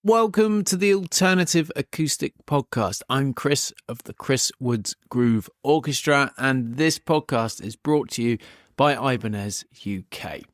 Welcome to the Alternative Acoustic Podcast. I'm Chris of the Chris Woods Groove Orchestra, and this podcast is brought to you by Ibanez UK.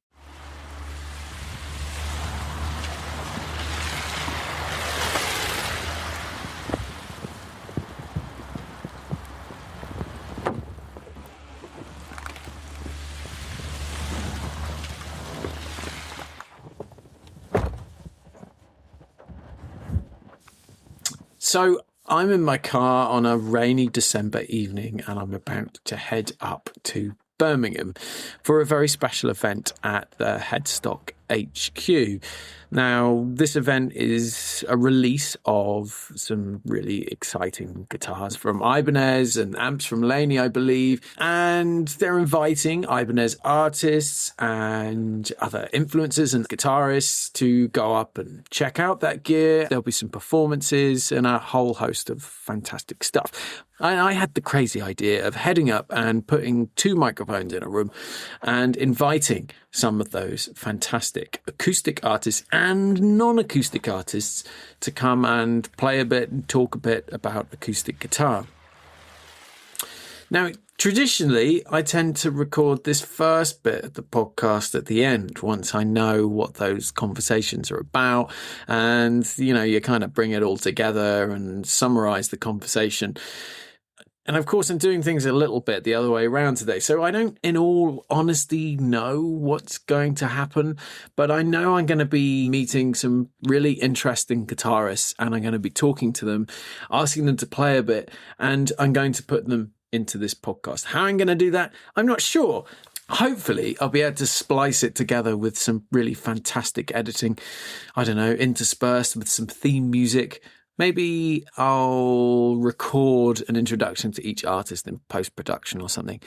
So I'm in my car on a rainy December evening and I'm about to head up to Birmingham for a very special event at the Headstock HQ. Now, this event is a release of some really exciting guitars from Ibanez and amps from Laney, I believe, and they're inviting Ibanez artists and other influencers and guitarists to go up and check out that gear. There'll be some performances and a whole host of fantastic stuff. I had the crazy idea of heading up and putting two microphones in a room and inviting some of those fantastic acoustic artists and non-acoustic artists to come and play a bit and talk a bit about acoustic guitar. Now, traditionally, I tend to record this first bit of the podcast at the end once I know what those conversations are about, and, you kind of bring it all together and summarize the conversation. And of course, I'm doing things a little bit the other way around today. So I don't, in all honesty, know what's going to happen. But I know I'm going to be meeting some really interesting guitarists and I'm going to be talking to them, asking them to play a bit. And I'm going to put them into this podcast. How I'm going to do that, I'm not sure. Hopefully, I'll be able to splice it together with some really fantastic editing. I don't know, interspersed with some theme music. Maybe I'll record an introduction to each artist in post-production or something.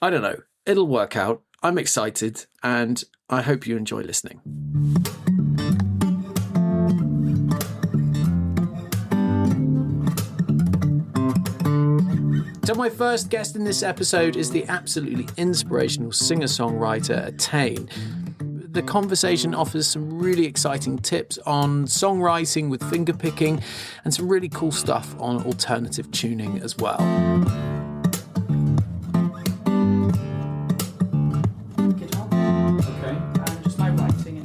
I don't know. It'll work out. I'm excited and I hope you enjoy listening. So my first guest in this episode is the absolutely inspirational singer-songwriter Etaoin. The conversation offers some really exciting tips on songwriting with fingerpicking and some really cool stuff on alternative tuning as well. Guitar. Okay. Just my writing in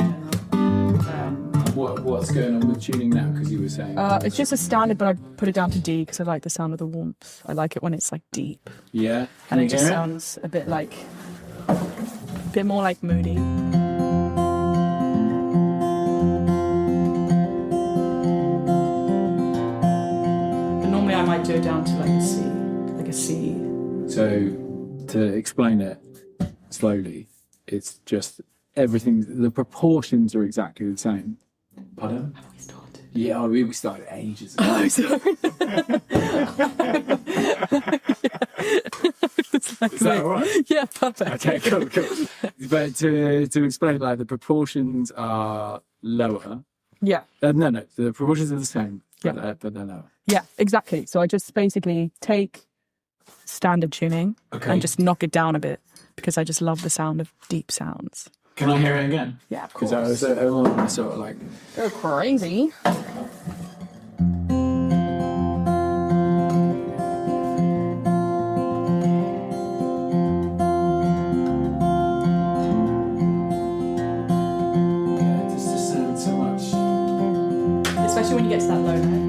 general. What's going on with tuning now? Because you were saying... it's just a standard, but I put it down to D because I like the sound of the warmth. I like it when it's like deep. Yeah. And it just sounds a bit more like moody. I might do it down to like a C. So, to explain it slowly, it's just everything, the proportions are exactly the same. Pardon? Have we started? Yeah, we started ages ago. Oh, sorry. Is that all right? Yeah, perfect. Okay, cool. But to explain, the proportions are lower. Yeah. No, the proportions are the same, Yeah. but they're lower. Yeah, exactly. So I just basically take standard tuning and just knock it down a bit because I just love the sound of deep sounds. Can I hear it again? Yeah, of course. Because I want to sort of go crazy. Especially when you get to that low note.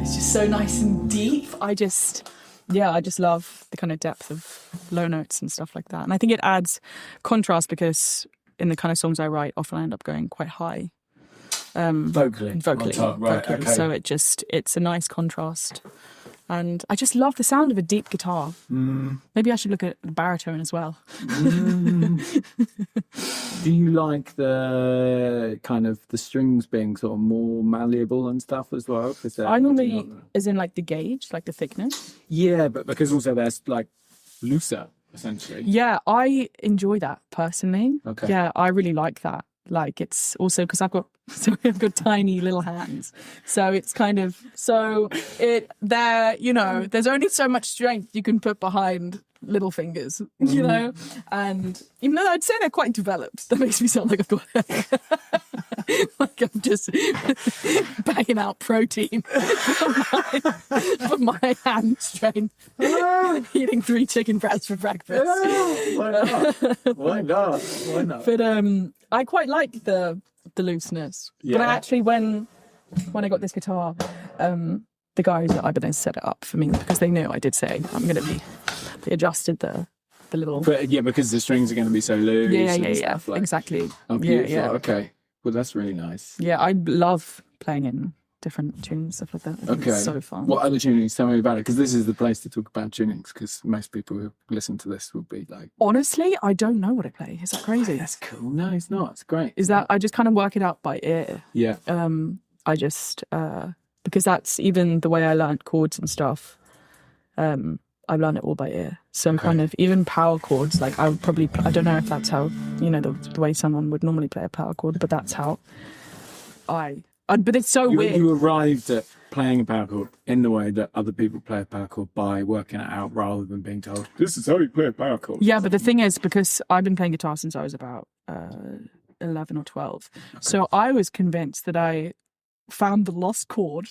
It's just so nice and deep. I just love the kind of depth of low notes and stuff like that. And I think it adds contrast because in the kind of songs I write, often I end up going quite high. Vocally. On top, right, vocally. Okay. So it's a nice contrast. And I just love the sound of a deep guitar. Maybe I should look at the baritone as well. Do you like the kind of the strings being sort of more malleable and stuff as well? I normally, as in the gauge, the thickness. Yeah, but because also they're looser, essentially. Yeah, I enjoy that personally. Okay. Yeah, I really like that. It's also because I've got tiny little hands, so it's kind of there's only so much strength you can put behind little fingers, and even though I'd say they're quite developed, that makes me sound like I've got like I'm just banging out protein for my hand strength. Eating 3 chicken breasts for breakfast. Why not? Why not? Why not? But I quite like the looseness. Yeah. But actually, when I got this guitar, the guys at Ibanez set it up for me because they knew I did say I'm going to be. They adjusted the little. But yeah, because the strings are going to be so loose. Yeah. Stuff, like, Exactly. oh, beautiful. Yeah. Okay. Well, that's really nice. Yeah, I love playing in different tunes, stuff like that. I think it's so fun. What other tunings? Tell me about it, because this is the place to talk about tunings, because most people who listen to this will be like... Honestly, I don't know what I play. Is that crazy? That's cool. No, it's not. It's great. Is that I just kind of work it out by ear. Yeah. I just because that's even the way I learned chords and stuff. I've learned it all by ear. So I'm kind of even power chords. Like I would probably I don't know if that's how the way someone would normally play a power chord, but that's how but it's so weird. You arrived at playing a power chord in the way that other people play a power chord by working it out rather than being told, this is how you play a power chord. Yeah, but the thing is, because I've been playing guitar since I was about 11 or 12. Okay. So I was convinced that I found the lost chord.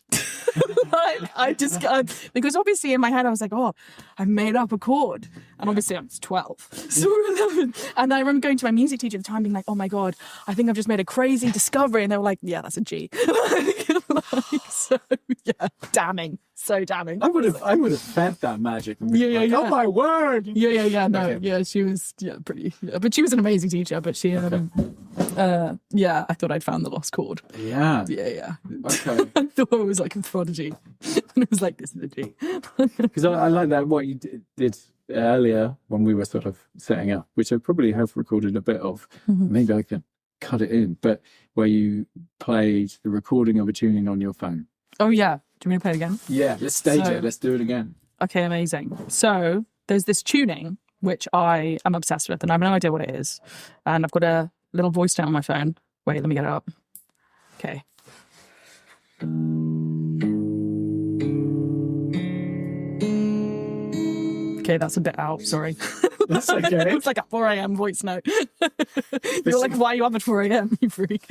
I just because obviously in my head I was like, oh, I made up a chord, and obviously I was 12, so 11. And I remember going to my music teacher at the time being like, oh my god, I think I've just made a crazy discovery, and they were like, yeah, that's a G. So yeah, damning, so damning. I would have fed that magic. And Yeah. Oh my word. Yeah. No, okay. Yeah, she was pretty. Yeah, but she was an amazing teacher. But she, I thought I'd found the lost chord. Yeah. Yeah. Okay. I thought it was like a prodigy, and it was like, this is a G. Because I like that what you did earlier when we were sort of setting up, which I probably have recorded a bit of. Mm-hmm. Maybe I can cut it in, but where you played the recording of a tuning on your phone. Oh yeah. Do you want me to play it again? Yeah, let's stage it. Let's do it again. Okay, amazing. So there's this tuning which I am obsessed with, and I have no idea what it is. And I've got a little voice note on my phone. Wait, let me get it up. Okay. Okay, that's a bit out. Sorry. That's okay. It's like a 4 a.m. voice note. You're like, why are you up at 4 a.m., you freak?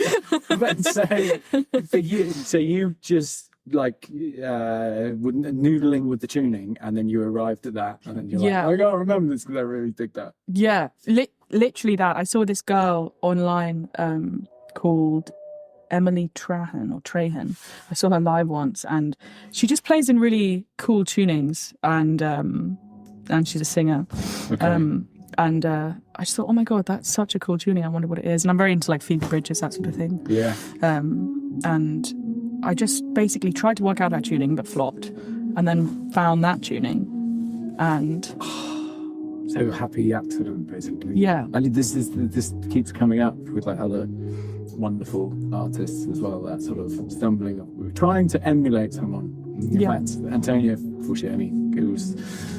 But so you just like noodling with the tuning, and then you arrived at that, and then you're like, I can't remember this because I really dig that. Yeah, literally that. I saw this girl online called Emily Trahan. I saw her live once, and she just plays in really cool tunings, and she's a singer. Okay. And I just thought, oh my god, that's such a cool tuning. I wonder what it is. And I'm very into like feeder bridges, that sort of thing. Yeah. And I just basically tried to work out that tuning, but flopped, and then found that tuning, and so happy accident, basically. Yeah. I mean, this keeps coming up with like other wonderful artists as well. That sort of stumbling. We were trying to emulate someone. In fact, Antonio Fulciani, who was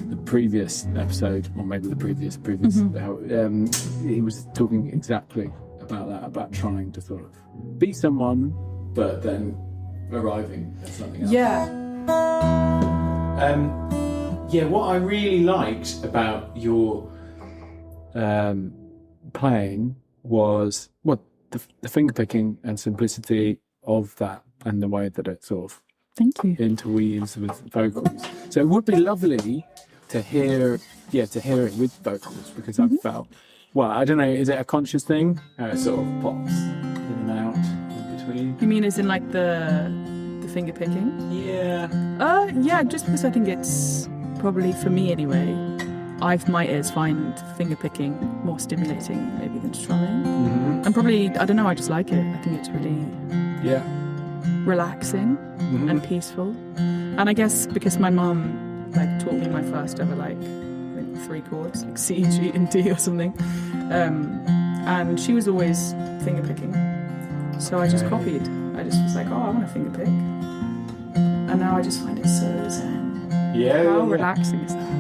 the previous episode, or maybe the previous, mm-hmm. He was talking exactly about that, about trying to sort of be someone, but then arriving at something else. Yeah. What I really liked about your playing was the finger picking and simplicity of that, and the way that it sort of interweaves with vocals. So it would be lovely to hear it with vocals, because mm-hmm. I've felt, well, I don't know, is it a conscious thing? How it sort of pops in and out in between? You mean as in like the finger picking? Yeah. Yeah, just because I think it's probably, for me anyway, my ears find finger picking more stimulating maybe than strumming. Mm-hmm. And probably, I don't know, I just like it. I think it's really relaxing mm-hmm. and peaceful. And I guess because my mum like taught me my first ever like 3 chords, like C, G and D or something. And she was always finger picking. So I just copied. I just was like, oh, I want to finger pick. And now I just find it so zen. How relaxing is that?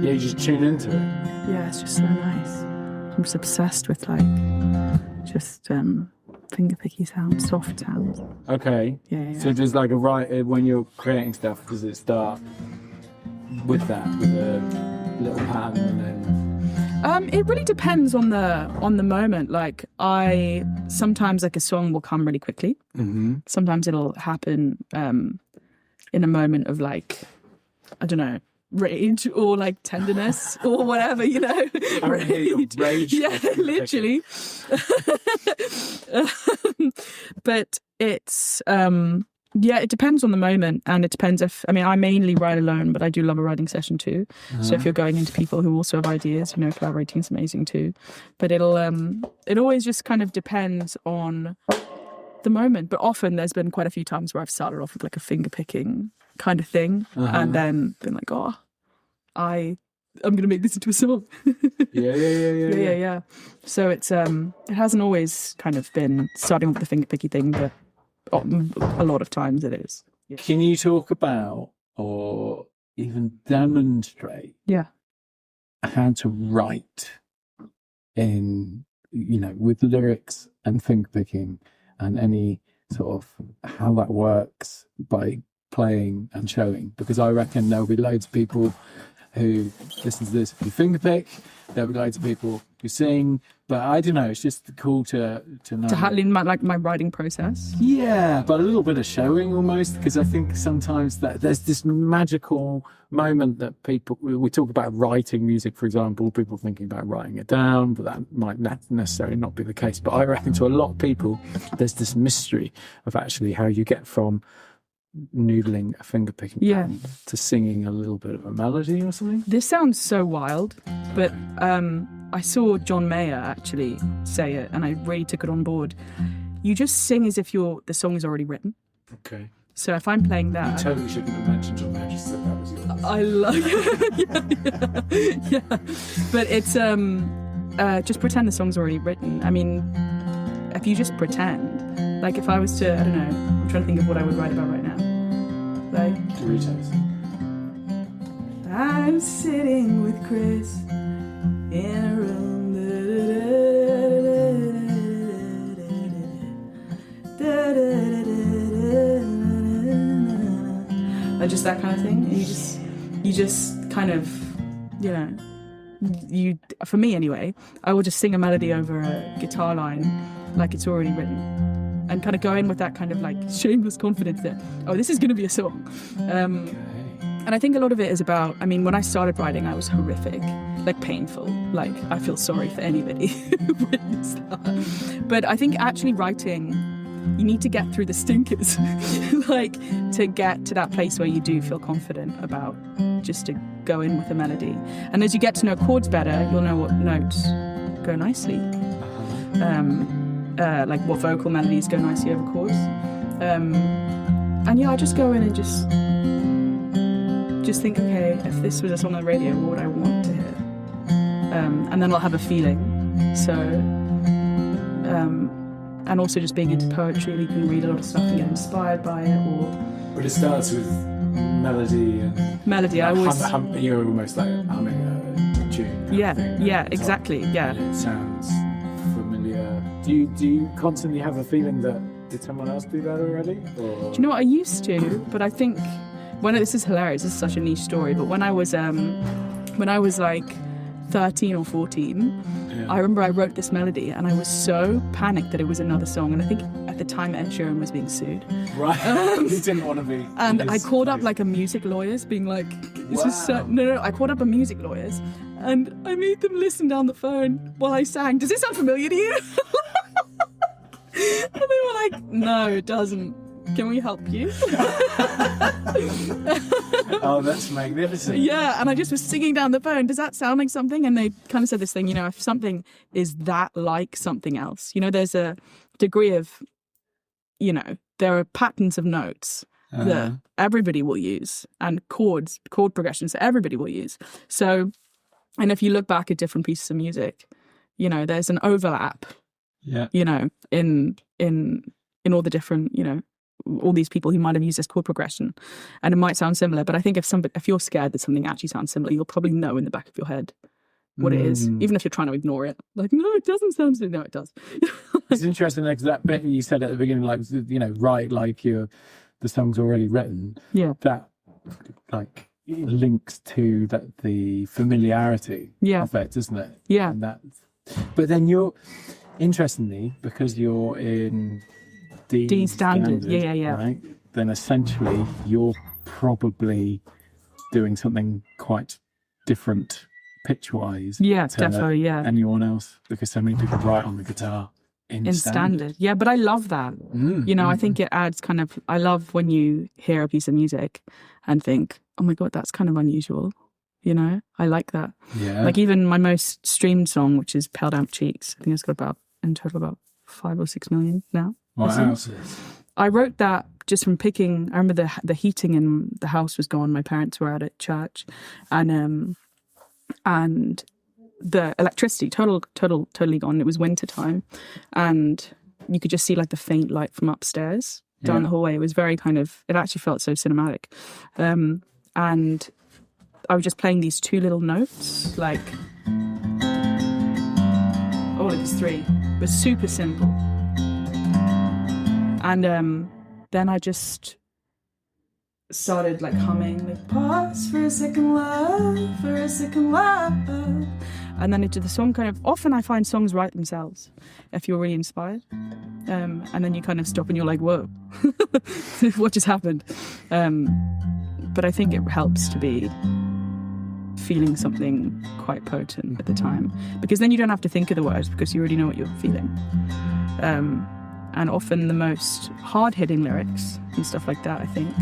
Yeah, you just tune into it. Yeah, it's just so nice. I'm just obsessed with like just finger picky sounds, soft sounds. Okay. Yeah. So there's like when you're creating stuff, does it start with that, with a little pattern, and then It really depends on the moment. Like sometimes like a song will come really quickly. Mm-hmm. Sometimes it'll happen in a moment of like, I don't know, rage or like tenderness or whatever, you know. Rage. Yeah, literally. But it's yeah, it depends on the moment, and it depends if, I mean, I mainly write alone, but I do love a writing session too. So if you're going into people who also have ideas, you know, collaborating is amazing too. But it always just kind of depends on the moment. But often there's been quite a few times where I've started off with like a finger picking kind of thing, and then been like, oh, I'm gonna make this into a song. Yeah. So it's it hasn't always kind of been starting with the finger picky thing, but a lot of times it is. Yeah. Can you talk about or even demonstrate how to write in, you know, with lyrics and finger picking, and any sort of how that works by playing and showing? Because I reckon there'll be loads of people who listen to this who finger pick, there'll be loads of people who sing, but I don't know, it's just cool to know. To handle my writing process. Yeah, but a little bit of showing almost, because I think sometimes that there's this magical moment that we talk about writing music, for example, people thinking about writing it down, but that might not necessarily not be the case. But I reckon to a lot of people, there's this mystery of actually how you get from noodling a finger picking pattern to singing a little bit of a melody or something. This sounds so wild, but I saw John Mayer actually say it, and I really took it on board. You just sing as if the song is already written. Okay. So if I'm playing that, you totally shouldn't have mentioned John Mayer. Just said that was yours. I love it. Yeah. But it's just pretend the song's already written. I mean, if you just pretend, like if I was to, I don't know, I'm trying to think of what I would write about right now. Like, I'm sitting with Chris in a room. Like just that kind of thing. And you just kind of, you know, for me anyway, I will just sing a melody over a guitar line like it's already written, and kind of go in with that kind of like shameless confidence that, oh, this is going to be a song. And I think a lot of it is about, I mean, when I started writing, I was horrific, like painful. Like I feel sorry for anybody who witnessed that. But I think actually writing, you need to get through the stinkers, like to get to that place where you do feel confident about just to go in with a melody. And as you get to know chords better, you'll know what notes go nicely. Like what vocal melodies go nicely over chords. And yeah, I just go in and just think, okay, if this was a song on the radio, what would I want to hear? And then I'll have a feeling. So, and also just being into poetry, you can read a lot of stuff and get inspired by it. But it starts with melody and... Melody, I always... You're almost like humming a tune. Yeah, exactly, yeah. It sounds familiar. Do you constantly have a feeling that, did someone else do that already? Or... Do you know what, I used to, but I think... this is hilarious, this is such a niche story, but when I was like 13 or 14, I remember I wrote this melody and I was so panicked that it was another song, and I think at the time Ed Sheeran was being sued. Right. You didn't want to be. And I called up like a music lawyers being like, this is so... No, I called up a music lawyers and I made them listen down the phone while I sang. Does this sound familiar to you? And they were like, no, it doesn't. Can we help you? Oh, that's magnificent. Yeah, and I just was singing down the phone. Does that sound like something? And they kind of said this thing, you know, if something is that like something else, you know, there's a degree of, you know, there are patterns of notes that everybody will use, and chord progressions that everybody will use. So, and if you look back at different pieces of music, you know, there's an overlap. Yeah. You know, in all the different, you know, all these people who might have used this chord progression, and it might sound similar, but I think if you're scared that something actually sounds similar, you'll probably know in the back of your head what it is, even if you're trying to ignore it. Like, no, it doesn't sound similar. No, it does. It's interesting because that bit you said at the beginning, like, you know, write like the song's already written. Yeah. That, like, links to that the familiarity of it, doesn't it? Yeah. And but then you're, interestingly, because you're in D standard. Yeah. Right? Then essentially you're probably doing something quite different pitch-wise. Yeah, to definitely. Yeah. anyone else, because so many people write on the guitar in standard. Yeah, but I love that. I think it adds kind of. I love when you hear a piece of music and think, "Oh my god, that's kind of unusual." I like that. Yeah. Like even my most streamed song, which is "Pale Damp Cheeks," I think it's got in total about 5 or 6 million now. Wow. I wrote that just from picking. I remember the heating in the house was gone. My parents were out at church, and the electricity totally gone. It was winter time, and you could just see like the faint light from upstairs down the hallway. It was very kind of. It actually felt so cinematic, and I was just playing these 2 little notes, like all of these 3. It was super simple. And then I just started like humming, like pause for a second, love, for a second, love. And then into the song kind of, often I find songs write themselves if you're really inspired. And then you kind of stop and you're like, whoa, what just happened? But I think it helps to be feeling something quite potent at the time, because then you don't have to think of the words because you already know what you're feeling. And often the most hard-hitting lyrics and stuff like that, I think,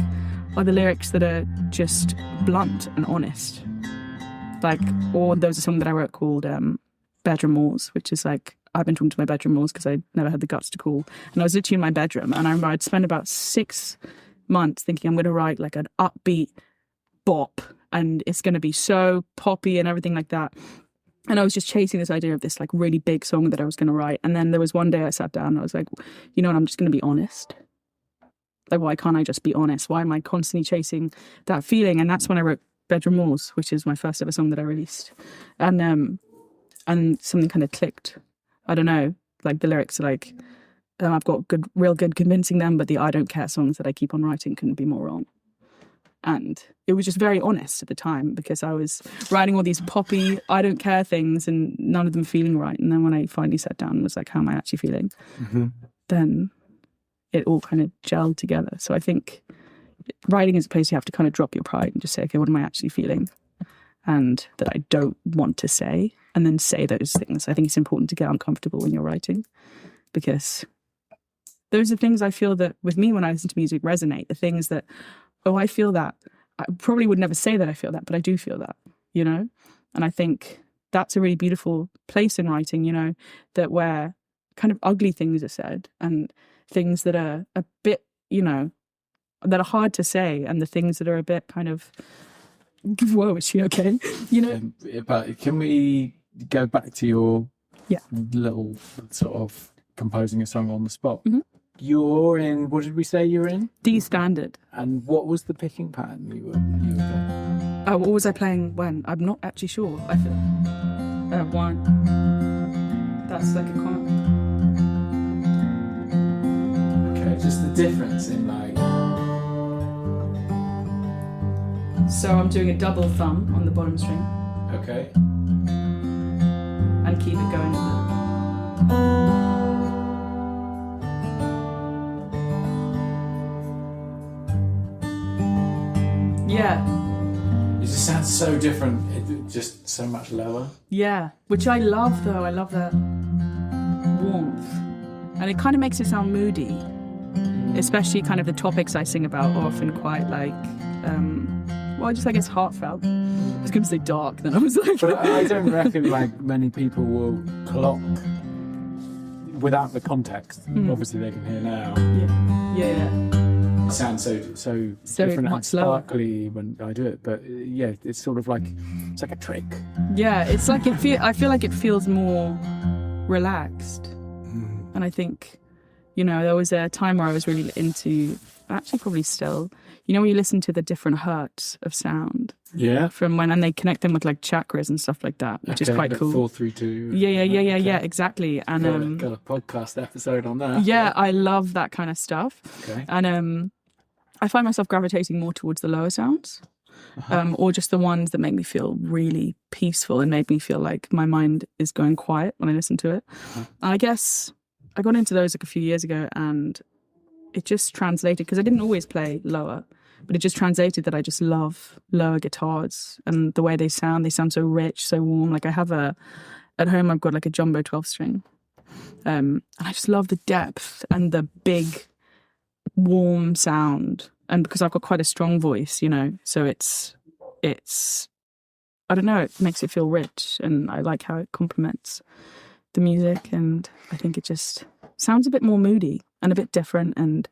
are the lyrics that are just blunt and honest. Or there was a song that I wrote called Bedroom Walls, which is like, I've been talking to my bedroom walls because I never had the guts to call. And I was literally in my bedroom, and I remember I'd spent about 6 months thinking I'm going to write like an upbeat bop, and it's going to be so poppy and everything like that. And I was just chasing this idea of this like really big song that I was going to write. And then there was one day I sat down and I was like, you know what, I'm just going to be honest. Like, why can't I just be honest? Why am I constantly chasing that feeling? And that's when I wrote Bedroom Walls, which is my first ever song that I released. And something kind of clicked. I don't know, like the lyrics are like, I've got real good convincing them, but the I don't care songs that I keep on writing couldn't be more wrong. And it was just very honest at the time, because I was writing all these poppy, I don't care things, and none of them feeling right. And then when I finally sat down and was like, how am I actually feeling? Mm-hmm. Then it all kind of gelled together. So I think writing is a place you have to kind of drop your pride and just say, okay, what am I actually feeling? And that I don't want to say, and then say those things. I think it's important to get uncomfortable when you're writing, because those are things I feel that with me when I listen to music resonate. The things that, oh, I feel that. I probably would never say that I feel that, but I do feel that, And I think that's a really beautiful place in writing, that where kind of ugly things are said and things that are a bit, that are hard to say, and the things that are a bit kind of, whoa, is she okay? But can we go back to your Yeah. little sort of composing a song on the spot? Mm-hmm. You're in, what did we say you're in? D standard. And what was the picking pattern you were playing? Oh, what was I playing when? I'm not actually sure. I feel one. That's like a comment. Okay, just the difference in like. So I'm doing a double thumb on the bottom string. Okay. And keep it going with it. Yeah. It just sounds so different. Just so much lower. Yeah, which I love though. I love that warmth. And it kind of makes it sound moody. Especially kind of the topics I sing about are often quite like, just I guess heartfelt. I was going to say dark, then I was like... But I don't reckon like many people will clock without the context. Obviously they can hear now. Yeah. It sounds so different and sparkly when I do it, but it's sort of like it's like a trick. Yeah, it's like I feel like it feels more relaxed, and I think there was a time where I was really into, actually probably still, when you listen to the different hertz of sound. Yeah. From when, and they connect them with like chakras and stuff like that, which is quite cool. 4, 3, 2. Yeah, exactly. And got a podcast episode on that. Yeah, I love that kind of stuff. Okay. And I find myself gravitating more towards the lower sounds. or just the ones that make me feel really peaceful and make me feel like my mind is going quiet when I listen to it. And I guess I got into those like a few years ago, and it just translated, because I didn't always play lower, but it just translated that I just love lower guitars and the way they sound so rich, so warm. Like at home I've got like a jumbo 12 string, and I just love the depth and the big warm sound. And because I've got quite a strong voice, so it's I don't know, it makes it feel rich, and I like how it complements the music, and I think it just sounds a bit more moody and a bit different, and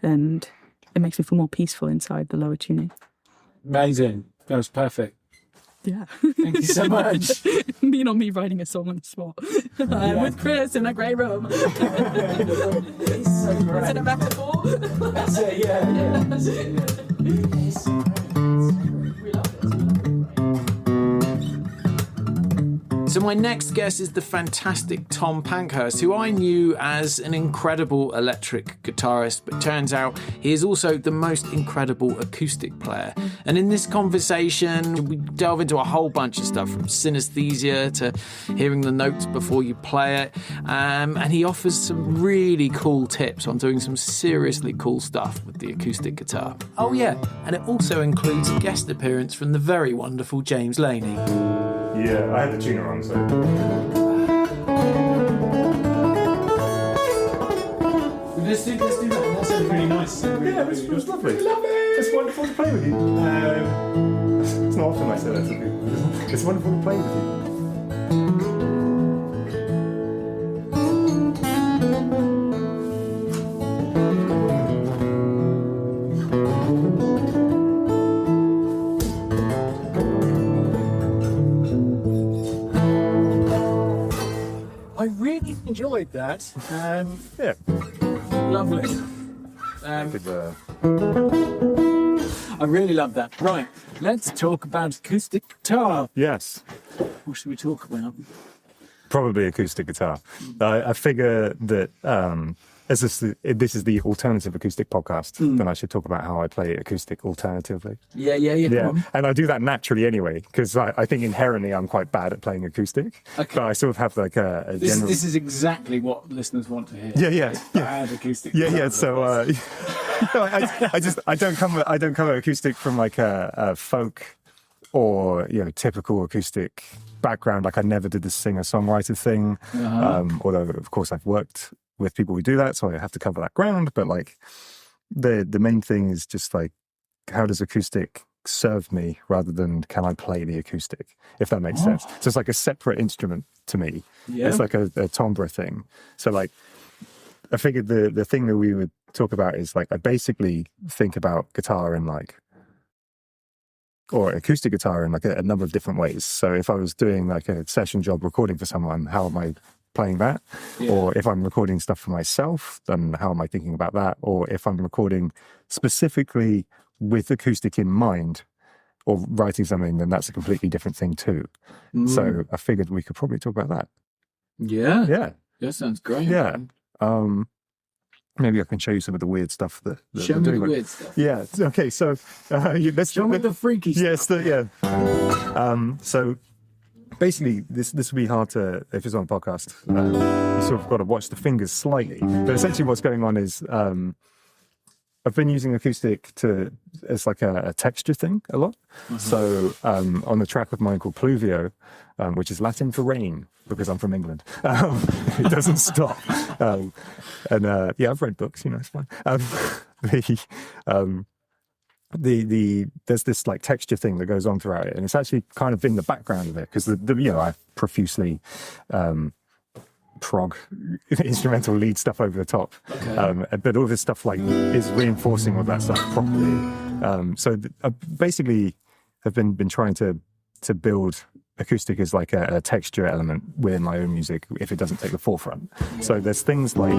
it makes me feel more peaceful inside the lower tuning. Amazing. That was perfect. Yeah. Thank you so much. me writing a song on the spot. I'm with Chris in a grey room. He's so great. Is it a metaphor? That's it, yeah. That's it. He's so great. We love it. So my next guest is the fantastic Thom Pankhurst, who I knew as an incredible electric guitarist, but turns out he is also the most incredible acoustic player. And in this conversation, we delve into a whole bunch of stuff, from synesthesia to hearing the notes before you play it. And he offers some really cool tips on doing some seriously cool stuff with the acoustic guitar. Oh yeah, and it also includes a guest appearance from the very wonderful James Laney. Yeah, I had the tuner wrong, so. Let's do that. That sounded really nice. Yeah, it was lovely. It's wonderful to play with you. It's not often I say that to people. It's wonderful to play with you. I really enjoyed that. Yeah. Lovely. Good, I really love that. Right, let's talk about acoustic guitar. yes. What should we talk about? Probably acoustic guitar. I figure that as this is the alternative acoustic podcast, then I should talk about how I play acoustic alternatively. Yeah. Yeah, and I do that naturally anyway, because I think inherently I'm quite bad at playing acoustic. Okay. But I sort of have like a general... This is exactly what listeners want to hear. Yeah. Bad acoustic. Yeah. So no, I don't come at acoustic from like a folk or typical acoustic background. Like I never did the singer-songwriter thing, although of course I've worked with people who do that, so I have to cover that ground. But like the main thing is just like, how does acoustic serve me rather than can I play the acoustic, if that makes sense. So it's like a separate instrument to me. Yeah. It's like a timbre thing. So like I figured the thing that we would talk about is like, I basically think about guitar in like, or acoustic guitar in like a number of different ways. So if I was doing like a session job recording for someone, how am I playing that? Yeah. Or if I'm recording stuff for myself, then how am I thinking about that? Or if I'm recording specifically with acoustic in mind or writing something, then that's a completely different thing too. So I figured we could probably talk about that. Yeah. Yeah. That sounds great. Yeah. Maybe I can show you some of the weird stuff that Show I'm me doing the with- weird stuff. Yeah. Okay. So let's Show me the freaky stuff. Yes. So basically, this would be hard to, if it's on a podcast, you sort of got to watch the fingers slightly. But essentially, what's going on is I've been using acoustic as like a texture thing a lot. So on the track of mine called Pluvio, which is Latin for rain, because I'm from England, it doesn't stop. I've read books, it's fine. There's this like texture thing that goes on throughout it, and it's actually kind of in the background of it, because I profusely prog instrumental lead stuff over the top, but all this stuff like is reinforcing all that stuff properly. I basically have been trying to build acoustic as like a texture element within my own music if it doesn't take the forefront. So there's things like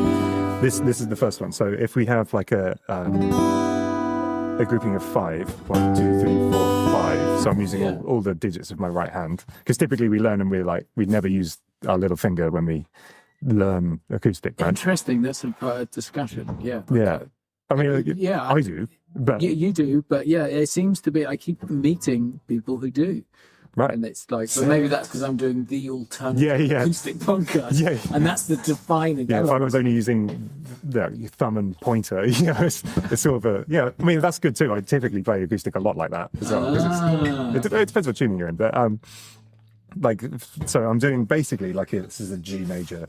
this is the first one. So if we have like a grouping of 5, 1, 2, 3, 4, 5. So I'm using all the digits of my right hand, because typically we learn and we never use our little finger when we learn acoustic, right? Interesting. That's a discussion. Yeah. Yeah. I mean, Yeah. I do, but You do, but yeah, it seems to be. I keep meeting people who do, right. and it's like, well, maybe that's because I'm doing the alternative acoustic podcast, and that's the defining. Yeah, if I was only using your thumb and pointer, it's sort of a I mean, that's good too. I typically play acoustic a lot like that as well. 'Cause it depends what tuning you're in, but so I'm doing basically like this is a G major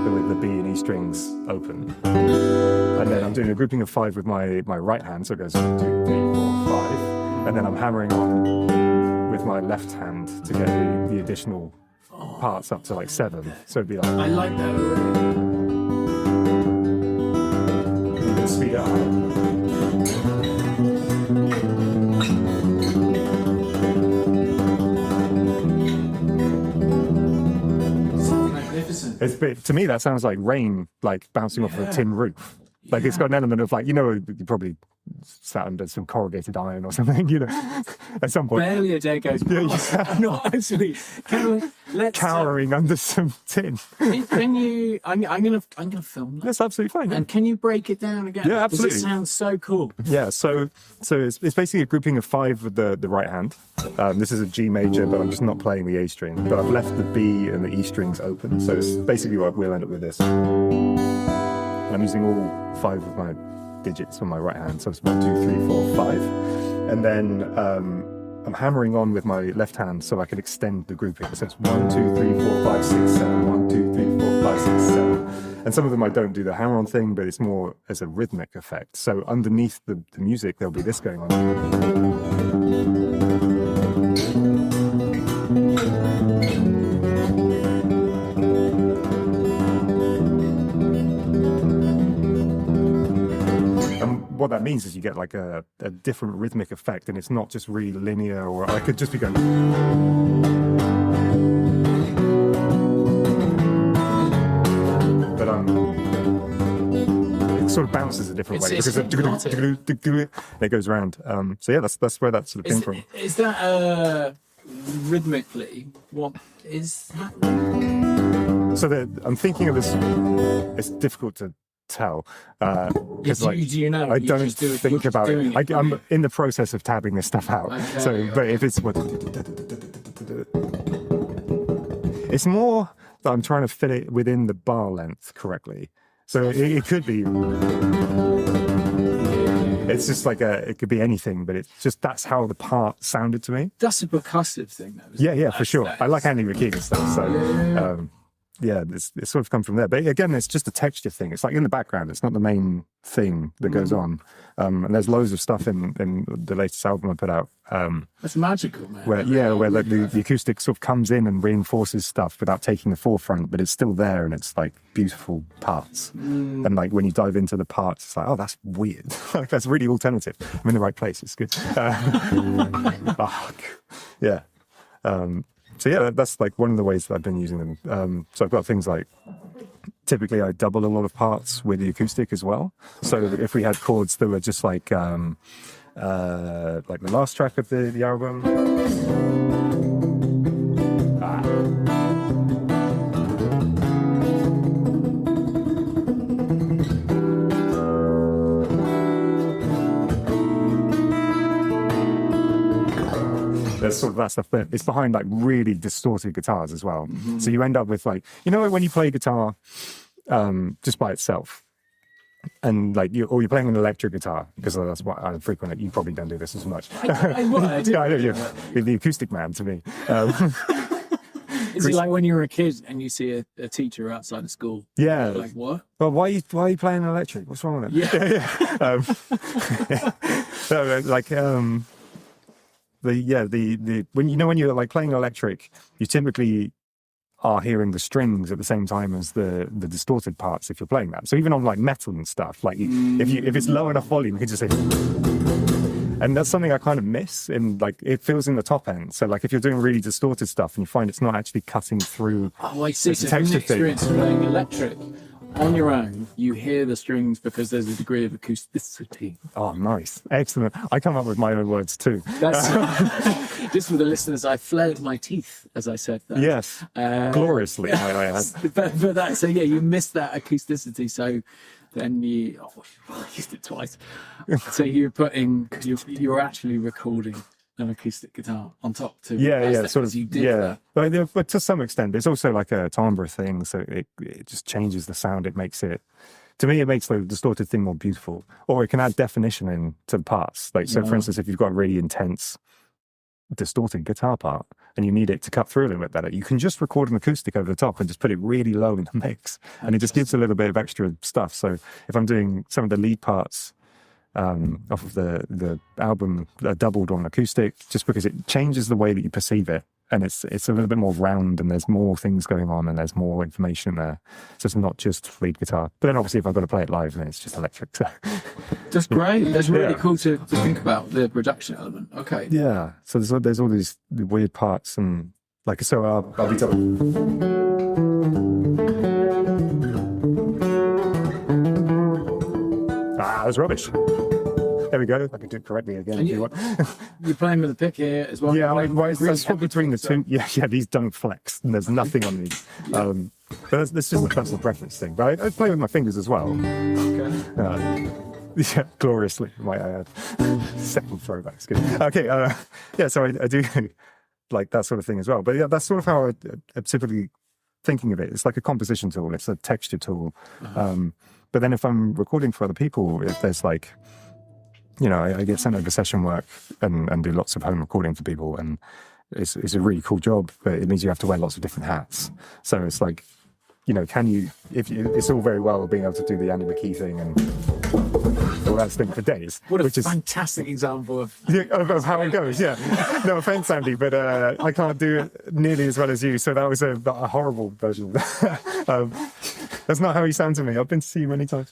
with the B and E strings open, and then I'm doing a grouping of 5 with my right hand, so it goes 1, 2, 3, 4, 5, and then I'm hammering on with my left hand to get the additional parts up to like 7. So it'd be like I like that already. you can speed it up. To me, that sounds like rain, like bouncing off a tin roof. Like it's got an element of like, you probably sat under some corrugated iron or something, at some point. Barely a day goes past. I'm not actually. Cowering under some tin. Can you? I'm gonna film that. That's absolutely fine. And can you break it down again? Yeah, absolutely. It sounds so cool. Yeah, so it's basically a grouping of 5 with the right hand. This is a G major, but I'm just not playing the A string. But I've left the B and the E strings open. So it's basically what we'll end up with this. I'm using all 5 of my digits on my right hand. So it's 1, 2, 3, 4, 5. And then I'm hammering on with my left hand so I can extend the grouping. So it's 1, 2, 3, 4, 5, 6, 7. 1, 2, 3, 4, 5, 6, 7. And some of them I don't do the hammer on thing, but it's more as a rhythmic effect. So underneath the music, there'll be this going on. What that means is you get like a different rhythmic effect, and it's not just really linear, or I could just be going. But it sort of bounces a different way because it goes around. So yeah, that's where that sort of came from. Is that rhythmically? What is that? So I'm thinking of this. It's difficult to tell because do you know? I don't think about it. I'm in the process of tabbing this stuff out. Okay, so but if it's it's more that I'm trying to fit it within the bar length correctly, so it could be it's just like it could be anything, but it's just that's how the part sounded to me. That's a percussive thing though, yeah, for sure. I like Andy McKean and stuff, so it sort of comes from there. But again, it's just a texture thing. It's like in the background. It's not the main thing that goes on. And there's loads of stuff in the latest album I put out. That's magical, man. Where the acoustic sort of comes in and reinforces stuff without taking the forefront, but it's still there and it's like beautiful parts. And like when you dive into the parts, it's like, oh, that's weird. Like that's really alternative. I'm in the right place. It's good. Yeah. So yeah, that's like one of the ways that I've been using them. So I've got things like, typically I double a lot of parts with the acoustic as well. So if we had chords that were just like the last track of the album. There's sort of that stuff, but it's behind like really distorted guitars as well. Mm-hmm. So you end up with like, when you play guitar just by itself, and like you're playing an electric guitar, because that's what I frequently. You probably don't do this as much. I would. Yeah, I know you're the acoustic man to me. Is it like when you were a kid and you see a teacher outside of school? Yeah. Like, what? Well, why are you playing electric? What's wrong with it? When you're like playing electric, you typically are hearing the strings at the same time as the distorted parts if you're playing that. So even on like metal and stuff, like if it's low enough volume, you can just say. And that's something I kind of miss in like it feels in the top end. So like if you're doing really distorted stuff and you find it's not actually cutting through. Oh, I see. So from the experience of playing electric on your own, you hear the strings because there's a degree of acousticity. Oh, nice. Excellent. I come up with my own words too. That's just for the listeners, I flared my teeth as I said that. Yes. Gloriously. But that's, so yeah, you miss that acousticity. So then you I used it twice. So you're actually recording an acoustic guitar on top too. Yeah, sort of. You did that. But to some extent, it's also like a timbre thing. So it just changes the sound. It makes it. To me, it makes the distorted thing more beautiful, or it can add definition in to parts. Like, so for instance, if you've got a really intense distorted guitar part and you need it to cut through a little bit better, you can just record an acoustic over the top and just put it really low in the mix, and it just gives a little bit of extra stuff. So if I'm doing some of the lead parts off of the album doubled on acoustic, just because it changes the way that you perceive it. And it's a little bit more round, and there's more things going on, and there's more information there. So it's not just lead guitar. But then obviously if I've got to play it live, then it's just electric. So. That's great. That's really cool to think about the production element. Okay. Yeah. So there's all these weird parts, and like, so I'll be talking. That was rubbish. There we go. I can do it correctly again if you want. You're playing with a pick here as well. Yeah, it's between the two. Yeah, these don't flex, and there's nothing on these. But that's just a personal preference thing. But I play with my fingers as well. Okay. Yeah, gloriously, might I add. Second throwback. It's good. Okay, so I do like that sort of thing as well. But yeah, that's sort of how I'm typically thinking of it. It's like a composition tool. It's a texture tool. But then if I'm recording for other people, if there's like, I get sent over session work and do lots of home recording for people, and it's a really cool job, but it means you have to wear lots of different hats. So it's like, it's all very well being able to do the Andy McKee thing and all that thing for days. What a fantastic example of how it goes, yeah. No offense, Andy, but I can't do it nearly as well as you, so that was a horrible version of that. That's not how you sound to me. I've been to see you many times.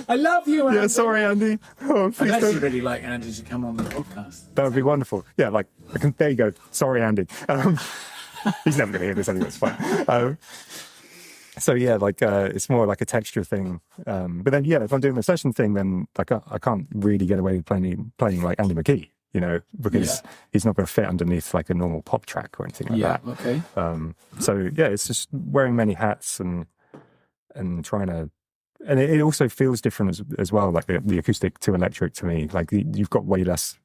I love you, Andy. Yeah, sorry, Andy. Oh, please I'd actually don't. really like Andy to come on the podcast. That would be wonderful. Yeah, there you go. Sorry, Andy. He's never going to hear this anyway. It's fine. So yeah, it's more like a texture thing. But then if I'm doing the session thing, then I can't really get away with playing like Andy McKee, because he's not going to fit underneath like a normal pop track or anything like that. Okay. So yeah, it's just wearing many hats and trying to. And it also feels different as well, like the acoustic to electric to me. Like you've got way less,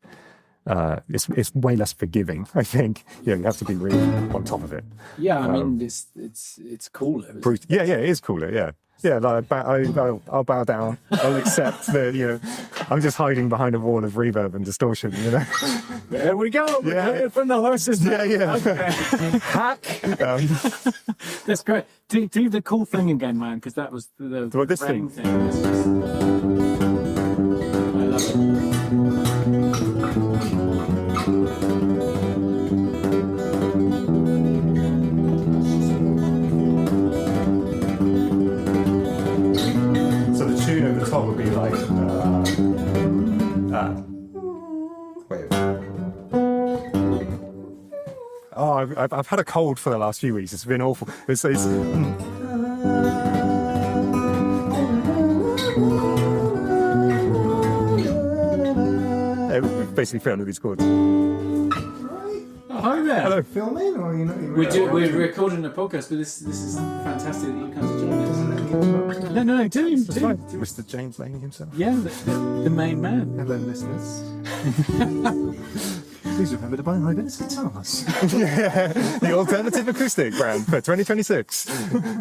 it's way less forgiving, I think. You have to be really on top of it. Yeah, I mean, it's cooler. Yeah, it is cooler, yeah. Yeah, I'll bow down. I'll accept that, I'm just hiding behind a wall of reverb and distortion, There we go. Yeah. For the horses. Yeah. Okay. Hack. That's great. Do the cool thing again, man, because that was the this rain thing. I love it. So the tune at the top would be like, wait. Oh, I've had a cold for the last few weeks. It's been awful. It's basically fit under these chords. Oh, hi there. Hello. Filming, or you know? We're recording a podcast, but this is fantastic that you come to join us. No, do. Mr. James Laney himself. Yeah, the main man. Hello, listeners. Please remember to buy Ibanez guitars. The alternative acoustic brand for 2026.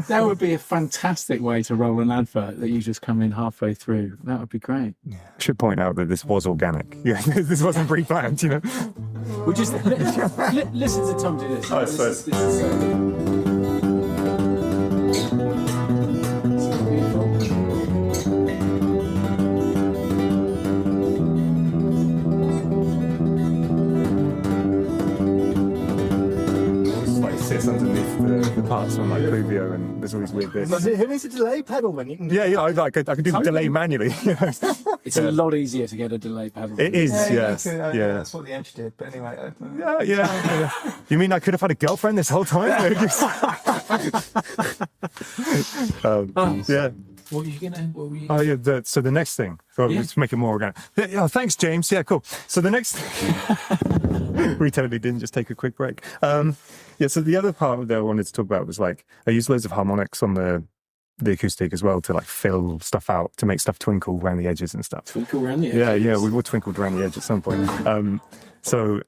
That would be a fantastic way to roll an advert that you just come in halfway through. That would be great. I should point out that this was organic. Yeah, this wasn't pre-planned, We just listen to Tom do this. Oh, this is so beautiful. Sits underneath the parts on like Pluvio, and there's all these weird bits. Who needs a delay pedal when you can? Yeah, I can do the delay manually. It's a lot easier to get a delay pedal. It is, yes. Yeah, Yeah. that's what the Edge did. But anyway, Yeah. You mean I could have had a girlfriend this whole time? Yeah. What were you gonna? Oh yeah. So the next thing, let's make it more organic. Yeah. Thanks, James. Yeah, cool. So the next, we totally didn't just take a quick break. So the other part that I wanted to talk about was like I used loads of harmonics on the the acoustic as well to like fill stuff out, to make stuff twinkle around the edges and stuff. Twinkle around the edges. Yeah, we all twinkled around the edge at some point. So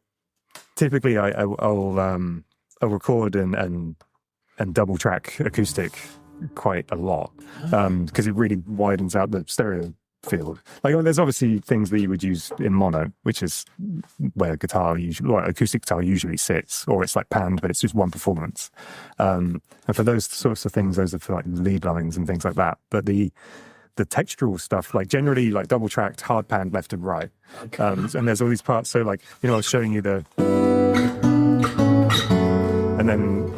typically I'll record and double track acoustic quite a lot because it really widens out the stereo field. Like, there's obviously things that you would use in mono, which is where acoustic guitar usually sits, or it's like panned, but it's just one performance. And for those sorts of things, those are for like lead lines and things like that. But the textural stuff, like generally like double tracked, hard panned left and right. Okay. And there's all these parts. So like, I was showing you and then,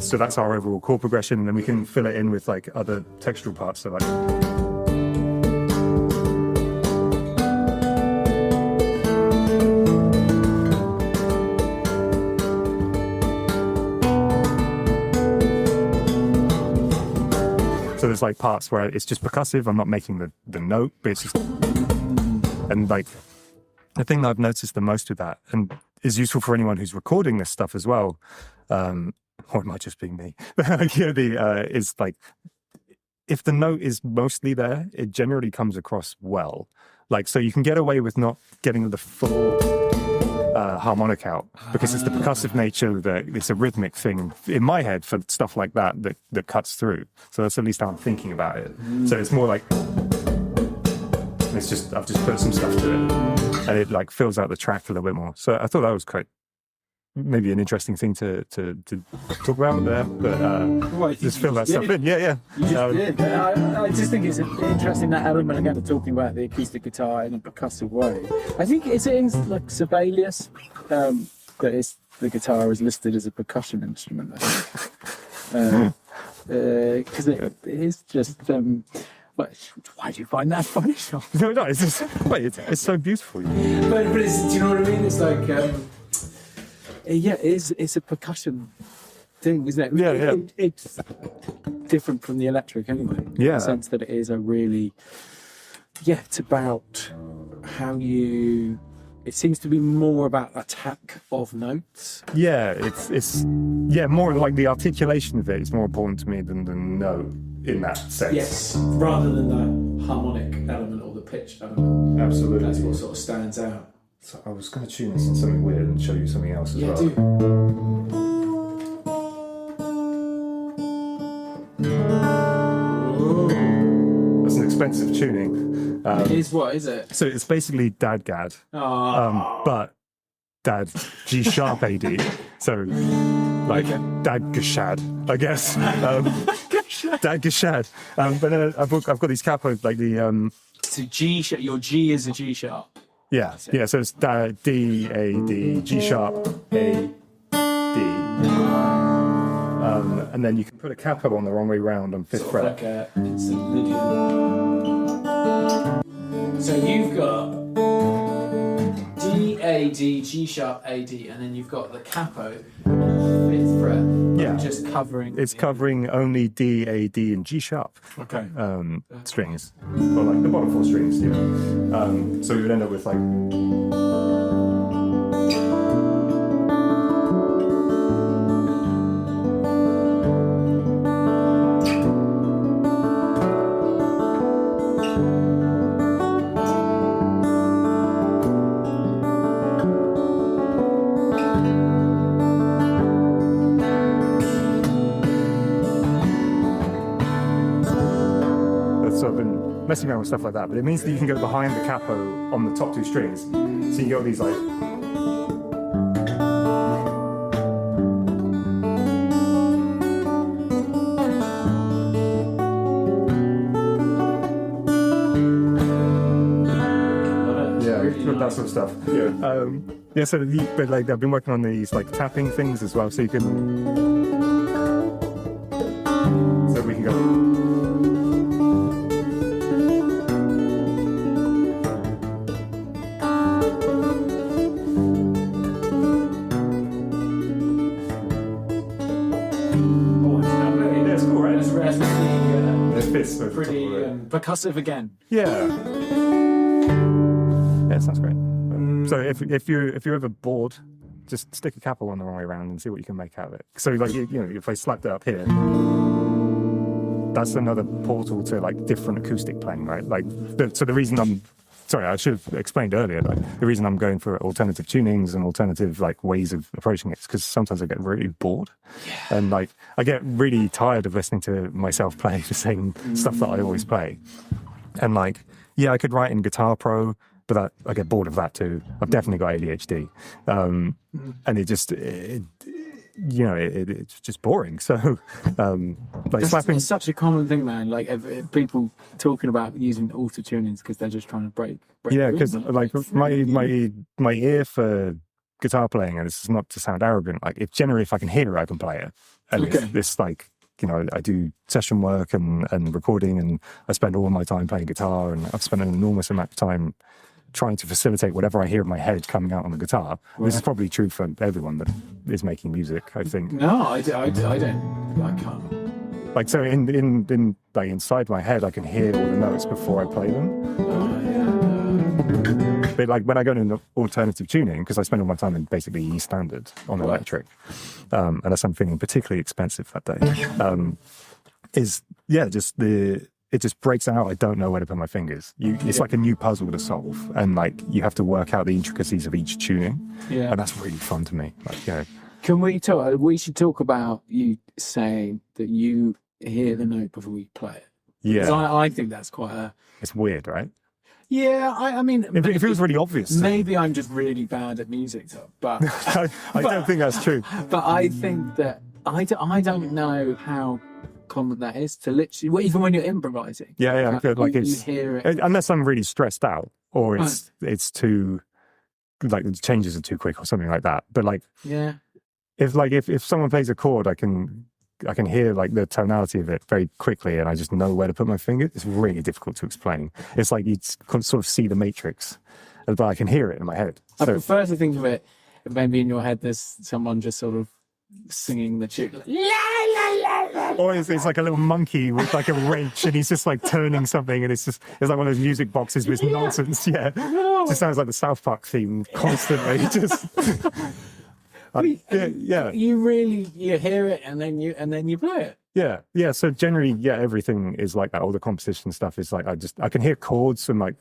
so that's our overall chord progression, and then we can fill it in with like other textural parts. So like, so there's like parts where it's just percussive. I'm not making the note, but it's just, and like the thing that I've noticed the most with that, and is useful for anyone who's recording this stuff as well, or it might just be me, is like, if the note is mostly there, it generally comes across well. Like, so you can get away with not getting the full harmonic out, because it's the percussive nature, that it's a rhythmic thing in my head for stuff like that cuts through. So that's at least how I'm thinking about it. So it's more like, I've just put some stuff to it, and it like fills out the track a little bit more. So I thought that was quite maybe an interesting thing to talk about there, but just fill that stuff in. Yeah. You just did. I just think it's interesting, that element again of talking about the acoustic guitar in a percussive way. I think it's in like Sibelius that the guitar is listed as a percussion instrument. Because it is just. Why do you find that funny, Sean? No, it's just it's so beautiful. But it's, do you know what I mean? It's like. It's a percussion thing, isn't it? Yeah. It's different from the electric anyway. Yeah. In the sense that it is a really, it's about how it seems to be more about attack of notes. Yeah, it's more like the articulation of it is more important to me than the note in that sense. Yes, rather than the harmonic element or the pitch element. Absolutely. That's what sort of stands out. So I was going to tune this in something weird and show you something else as well. Do. That's an expensive tuning. It is, what is it? So it's basically Dadgad, but Dad G sharp AD. So like Dadgashad, I guess. Dadgashad. But I've got these capos like the. So G, your G is a G sharp. Yeah. So it's D, A, D, G sharp, A, D. And then you can put a capo on the wrong way round on 5th fret. Like a instant medium. So you've got D, A, D, G sharp, A, D, and then you've got the capo on the 5th fret. Yeah. Just covering. It's covering only D, A, D, and G sharp. Okay. Strings, or like the bottom 4 strings. Yeah. So we would end up with like. So I've been messing around with stuff like that, but it means that you can go behind the capo on the top 2 strings. So you get all these like. That sort of stuff. Yeah. So but like I've been working on these like tapping things as well, so you can. So we can go. Pretty percussive again. Yeah, sounds great. So if you're ever bored, just stick a capo on the wrong way around and see what you can make out of it. So like if I slapped it up here, that's another portal to like different acoustic playing, right? Like, so the reason I should have explained earlier, like the reason I'm going for alternative tunings and alternative like ways of approaching it is because sometimes I get really bored, and like I get really tired of listening to myself play the same stuff that I always play, and like I could write in Guitar Pro, but I get bored of that too. I've definitely got ADHD, and it's just boring. So, like slapping. It's such a common thing, man. Like if people talking about using auto tunings because they're just trying to break. Yeah, because like my ear for guitar playing, and this is not to sound arrogant. Like if I can hear it, I can play it. And this like I do session work and recording, and I spend all my time playing guitar, and I've spent an enormous amount of time trying to facilitate whatever I hear in my head coming out on the guitar. Right. This is probably true for everyone that is making music, I think. No, I can't. Like, so in like inside my head, I can hear all the notes before I play them. But like when I go into alternative tuning, because I spend all my time in basically E standard on electric, and that's something particularly expensive that day, it just breaks out. I don't know where to put my fingers. It's like a new puzzle to solve, and like you have to work out the intricacies of each tuning. Yeah, and that's really fun to me. Like, Can we talk? We should talk about you saying that you hear the note before you play it. Yeah, I think that's quite it's weird, right? Yeah, I mean, it feels really obvious. Maybe I'm just really bad at music, but I don't think that's true. But I think that I don't know how common that is to literally, even when you're improvising. Yeah, like you hear it. Unless I'm really stressed out, or it's too, like the changes are too quick or something like that. But like, if someone plays a chord, I can hear like the tonality of it very quickly, and I just know where to put my finger. It's really difficult to explain. It's like you sort of see the matrix, but I can hear it in my head. I prefer to think of it, maybe in your head there's someone just sort of singing the tune. Or it's like a little monkey with like a wrench, and he's just like turning something, and it's like one of those music boxes with nonsense. Yeah, it just sounds like the South Park theme constantly. Just you hear it, and then you play it. Yeah. So generally, everything is like that. All the composition stuff is like I can hear chords, and like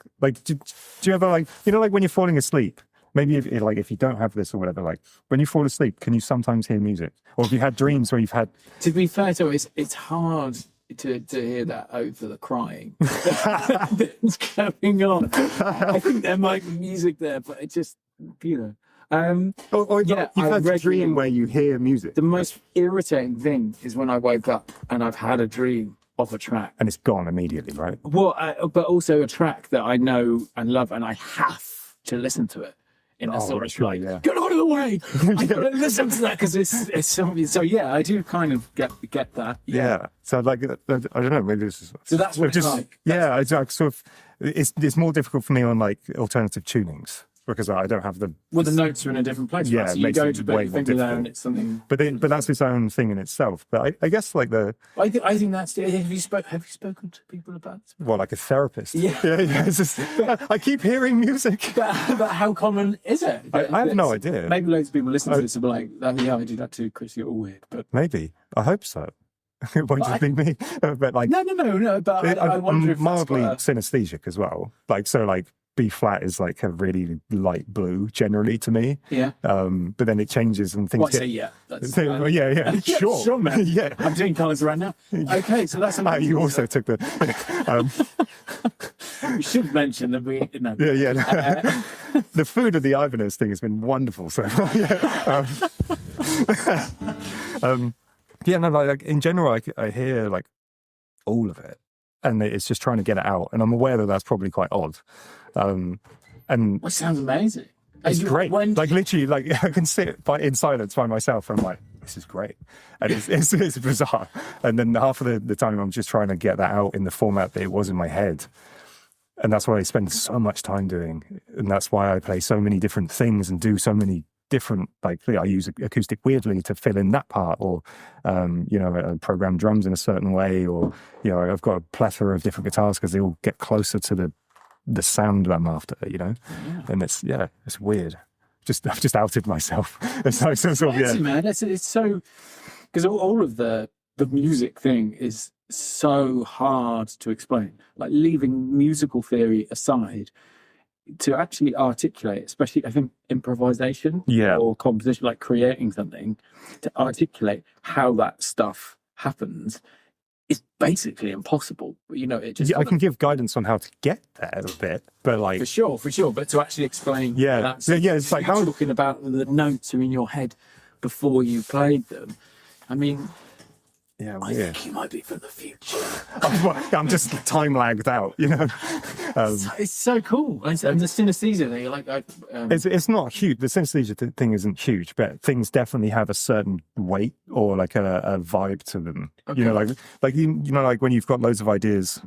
do you ever like like when you're falling asleep? Maybe if you don't have this or whatever, like when you fall asleep, can you sometimes hear music? Or have you had dreams where you've had? To be fair, so it's hard to hear that over the crying that's going on. I think there might be music there, but it just you've had a dream where you hear music. The most irritating thing is when I wake up and I've had a dream of a track, and it's gone immediately, right? Well, but also a track that I know and love, and I have to listen to it. In a sort of get out of the way! I gotta listen to that because it's something. So yeah, I do kind of get that. Yeah. So like I don't know. Maybe this is. So that's what it's like. I sort of. It's more difficult for me on like alternative tunings because I don't have the. Well, the notes are in a different place. Yeah, right? So you go to put your finger there, and it's something. But that's its own thing in itself. But I guess like the. I think that's. Have you spoken to people about this? Well, like a therapist. Yeah. It's just, I keep hearing music. But how common is it? I have no idea. Maybe loads of people listen to this and be like, "Yeah, I do that too, Chris. You're all weird." But maybe I hope so. Won't you think me? But like no. But I wonder if mildly synesthesic as well. Like so, like. B flat is like a really light blue generally to me. Yeah. But then it changes and things. Yeah. Sure, man. Yeah. I'm doing colours right now. Okay, so that's amazing. You also took the. We should mention that we. No. Yeah. The food of the Ibanez thing has been wonderful. So like in general, I hear like all of it. And it's just trying to get it out. And I'm aware that that's probably quite odd. And it sounds amazing. It's great. Like literally, like I can sit in silence by myself and I'm like, this is great. And it's bizarre. And then half of the time I'm just trying to get that out in the format that it was in my head. And that's what I spend so much time doing. And that's why I play so many different things and do so many different, like I use acoustic weirdly to fill in that part, or program drums in a certain way, or I've got a plethora of different guitars because they all get closer to the sound that I'm after, and it's weird. I've just outed myself. It's like some sort of man. It's so because all of the music thing is so hard to explain. Like leaving musical theory aside, to actually articulate, especially I think improvisation or composition, like creating something, to articulate how that stuff happens is basically impossible. You know, it just I can give guidance on how to get there a bit, but like for sure. But to actually explain, it's like how talking about the notes are in your head before you played them. I mean, I think you might be from the future. I'm just time lagged out, you know. It's so cool, and the synesthesia thing, like it's not huge. The synesthesia thing isn't huge, but things definitely have a certain weight or like a vibe to them. Okay. You know, like when you've got loads of ideas,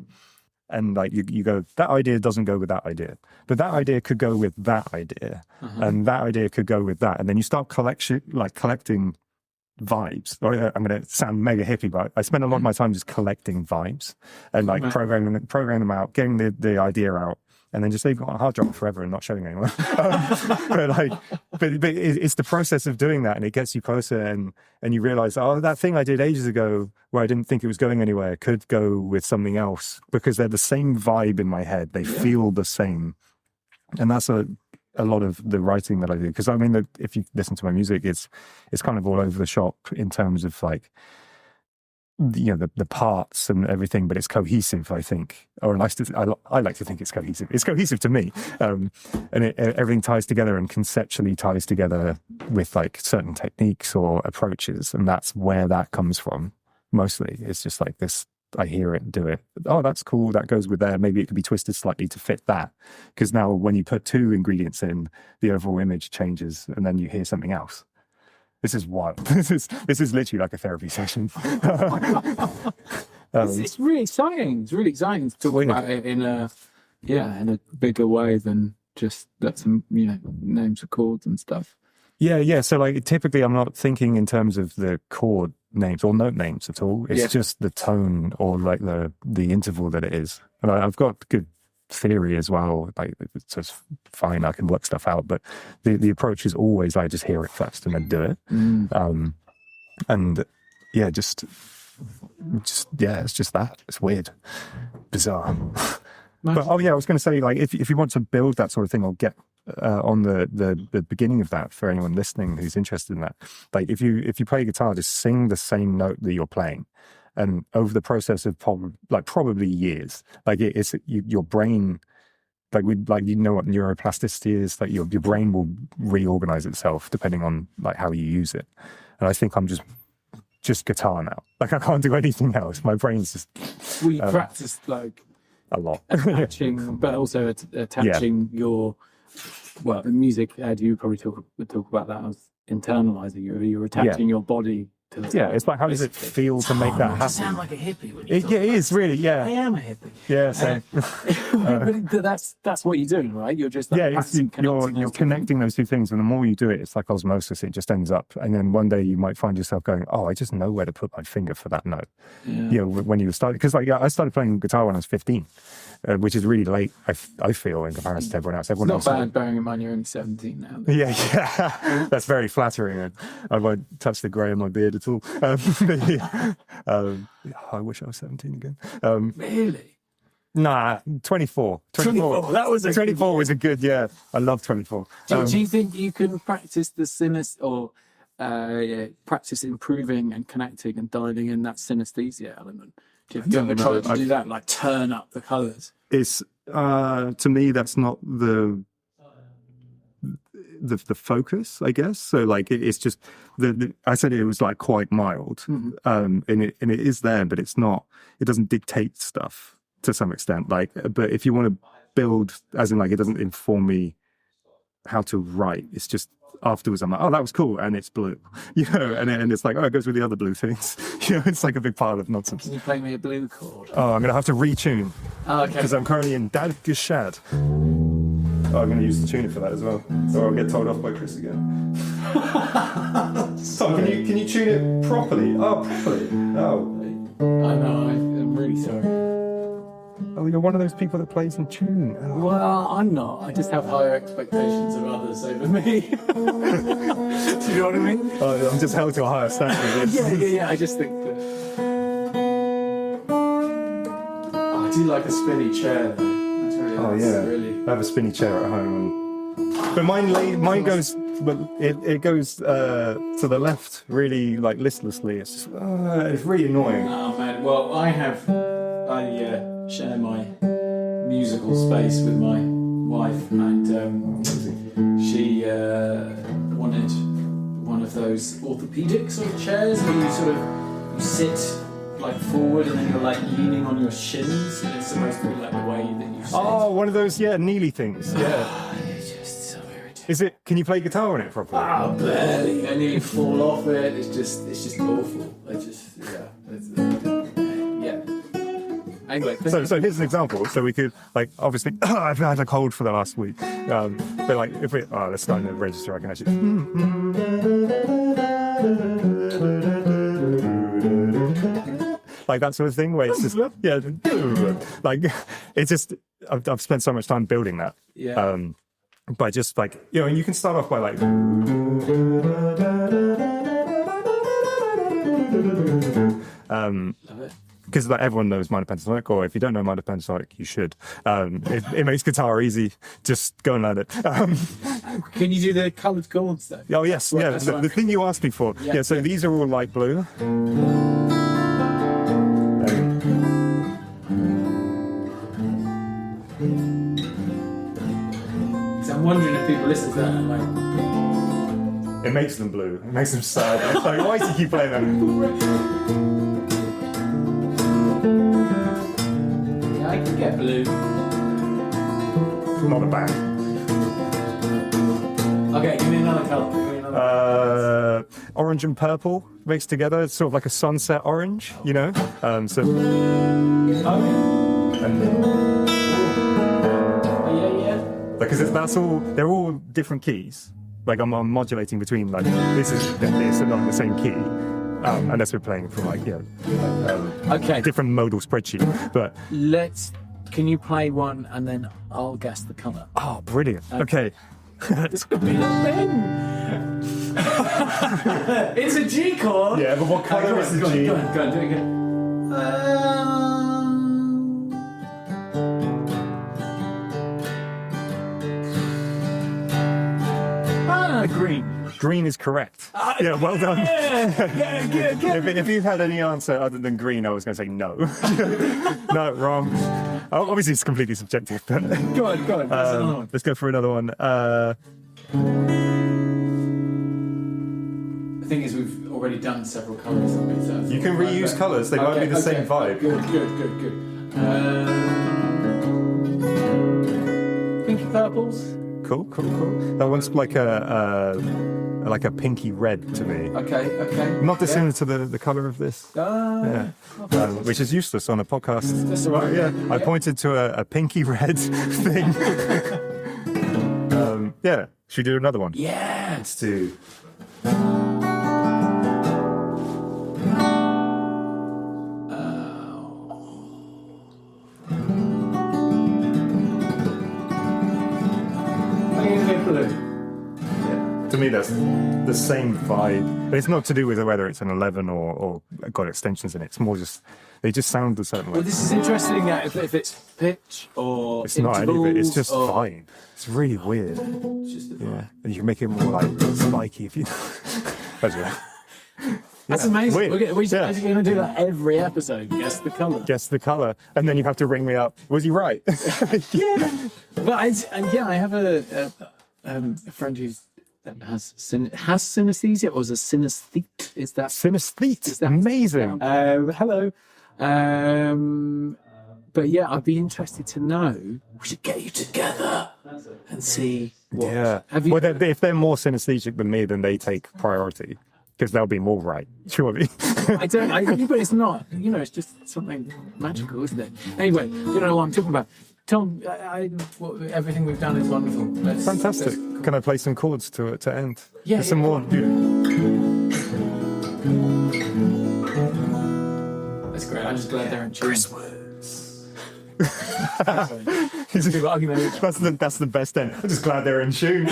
and like you go, that idea doesn't go with that idea, but that idea could go with that idea, and that idea could go with that, and then you start collecting vibes. I'm going to sound mega hippie, but I spend a lot of my time just collecting vibes and like programming them out, getting the idea out, and then just leaving it on a hard drive forever and not showing anyone. but it's the process of doing that, and it gets you closer, and you realize, oh, that thing I did ages ago where I didn't think it was going anywhere could go with something else, because they're the same vibe in my head. They feel the same. And that's a lot of the writing that I do, because I mean, if you listen to my music, it's kind of all over the shop in terms of like, you know, the parts and everything, but it's cohesive, I think, or I like to think it's cohesive. It's cohesive to me, and everything ties together and conceptually ties together with like certain techniques or approaches, and that's where that comes from. Mostly, it's just like this. I hear it and do it. Oh, that's cool. That goes with there. Maybe it could be twisted slightly to fit that. Because now when you put two ingredients in, the overall image changes, and then you hear something else. This is wild. This is literally like a therapy session. It's really exciting. It's really exciting to talk about it in a bigger way than just some names of chords and stuff. Yeah. So like typically I'm not thinking in terms of the chord names or note names at all. It's just the tone or like the interval that it is. And I've got good theory as well. Like, so it's fine. I can work stuff out. But the approach is always I just hear it first and then do it. And yeah, just it's just that. It's weird, bizarre. Nice. But I was going to say, like, if you want to build that sort of thing or get on the beginning of that for anyone listening who's interested in that, like if you play guitar, just sing the same note that you're playing, and over the process of probably years, like it's your brain, like you know what neuroplasticity is, like your brain will reorganize itself depending on like how you use it. And I think I'm just guitar now. Like I can't do anything else. My brain's just. We practice like a lot, attaching, but also attaching your the music. Ed, you probably talk about that as internalizing. You're attaching your body to the it's like how does it feel to make that happen? You sound like a hippie. When it is really, yeah. I am a hippie. Yeah, same. But that's what you're doing, right? You're just you're connecting those two things, and the more you do it, it's like osmosis. It just ends up, and then one day you might find yourself going, "Oh, I just know where to put my finger for that note." Yeah. When you started, because I started playing guitar when I was 15, which is really late. I feel in comparison to everyone else. Everyone it's not bad, bearing in mind you're only 17 now. Yeah, that's very flattering. And I won't touch the grey on my beard at all. I wish I was 17 again. Really? Nah, 24. 24. That was 24 was a good, yeah. I love 24. Do you think you can practice the or practice improving and connecting and dialing in that synesthesia element? Do you ever try to do that, like turn up the colours? It's to me that's not the focus, I guess. So like it's just I said it was like quite mild, and it is there, but it's not. It doesn't dictate stuff to some extent. Like, but if you want to build, as in like it doesn't inform me how to write. It's just afterwards I'm like, oh, that was cool, and it's blue, and it's like, oh, it goes with the other blue things. It's like a big pile of nonsense. Can you play me a blue chord? Oh, I'm gonna have to retune. Oh, okay. Because I'm currently in Dad Gashad. Oh, I'm going to use the tuner for that as well, or I'll get told off by Chris again. Tom, can you tune it properly? Oh, properly. Oh. I know. I'm really sorry. Oh, you're one of those people that plays in tune. Oh. Well, I'm not. I just have higher expectations of others over me. Do you know what I mean? Oh, I'm just held to a higher standard. Yeah. I just think that. do like a spinny chair though. That's really Oh nice. yeah, Really. I have a spinny chair at home, but mine goes, but it goes to the left really like listlessly. It's really annoying. Oh man, well I share my musical space with my wife, and she wanted one of those orthopedic sort of chairs where you sit like forward and then you're like leaning on your shins, and it's supposed to be like the way that you sit. Oh, one of those Neely things. Yeah. It's just so irritating. Is it? Can you play guitar on it properly? Oh, barely. I nearly fall off it. It's just awful. Yeah. Anyway. So here's an example. So we could like obviously I've had a cold for the last week. But like if we let's start in the register. I can actually like that sort of thing where it's just like it's just I've spent so much time building that. Yeah. By just like and you can start off by like Love it. because like everyone knows minor pentatonic, or if you don't know minor pentatonic, you should. It makes guitar easy. Just go and learn it. Can you do the coloured chords though? Oh yes, Well, yeah. that's The what thing you asked me for. Yeah, So yeah. these are all light blue. So I'm wondering if people listen to that and like. It makes them blue. It makes them sad. It's like, why do you keep playing that? Yeah, I can get blue. Not a band. Okay, give me another colour. Orange and purple mixed together. It's sort of like a sunset orange, So Okay. and Yeah. because that's all. They're all different keys. Like I'm modulating between like this is this and not the same key. Unless we're playing from like Okay. different modal spreadsheet. But Can you play one and then I'll guess the colour? oh, brilliant. Okay. This could be the thing. It's a G chord. Yeah, but what colour is the G? Go on, do it again. Green. Green is correct. Yeah, well done. Yeah, good. If you had any answer other than green, I was going to say no. No, wrong. Oh, obviously, it's completely subjective. But Go on. That's another one. let's go for another one. The thing is, we've already done several colours. So You can reuse colours. They might be the same vibe. Good. Pinky purples. Cool. That one's like a pinky red to me. Okay. Not dissimilar to the colour of this. Yeah. Which is useless on a podcast. That's all right. Yeah, I pointed to a pinky red thing. Yeah, should we do another one? Yeah. Let's do. Blue. To me, that's the same vibe. But it's not to do with whether it's an 11 or got extensions in it. It's more just they just sound a certain way. Well, this is interesting that if it's pitch or It's not any of it. It's just or- vibe. It's really weird. Just the Yeah, and you can make it more like spiky if you. That's right. That's Yeah, amazing. weird. We're Yeah. going to do that every episode. Guess the colour. Guess the color, and then you have to ring me up. Was he right? But I have a friend that has synesthesia, or is a synesthete? Is that Synesthete. Is that- Amazing. hello? But yeah, I'd be interested to know. We should get you together and see. What, Yeah. Have you? Well, if they're more synesthetic than me, then they take priority because they'll be more right. Surely. But it's not. It's just something magical, isn't it? Anyway, you know what I'm talking about. Tom, everything we've done is wonderful. Fantastic. Can I play some chords to end? Yeah, There's some yeah, more. That's great. I'm just glad they're in tune. That's the best end. I'm just glad they're in tune.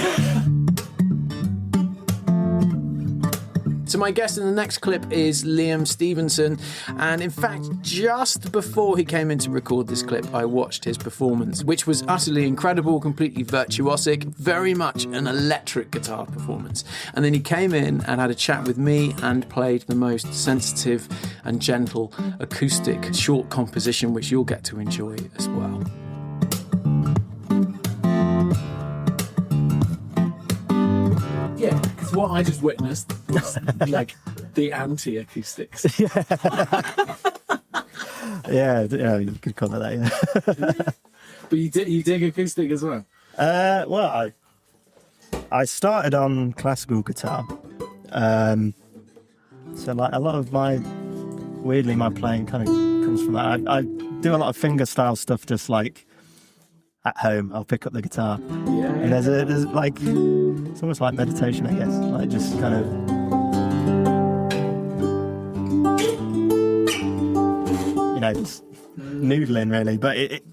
So my guest in the next clip is Liam Stephenson, and in fact, just before he came in to record this clip, I watched his performance, which was utterly incredible, completely virtuosic, very much an electric guitar performance. And then he came in and had a chat with me and played the most sensitive and gentle acoustic short composition, which you'll get to enjoy as well. Yeah, because what I just witnessed was like the anti-acoustics. Yeah, you could call it that, yeah. But you dig acoustic as well? Well, I started on classical guitar. So like a lot of my playing kind of comes from that. I do a lot of finger style stuff just like at home. I'll pick up the guitar. Yeah. And there's like, it's almost like meditation, I guess. Like just kind of, just noodling really. But it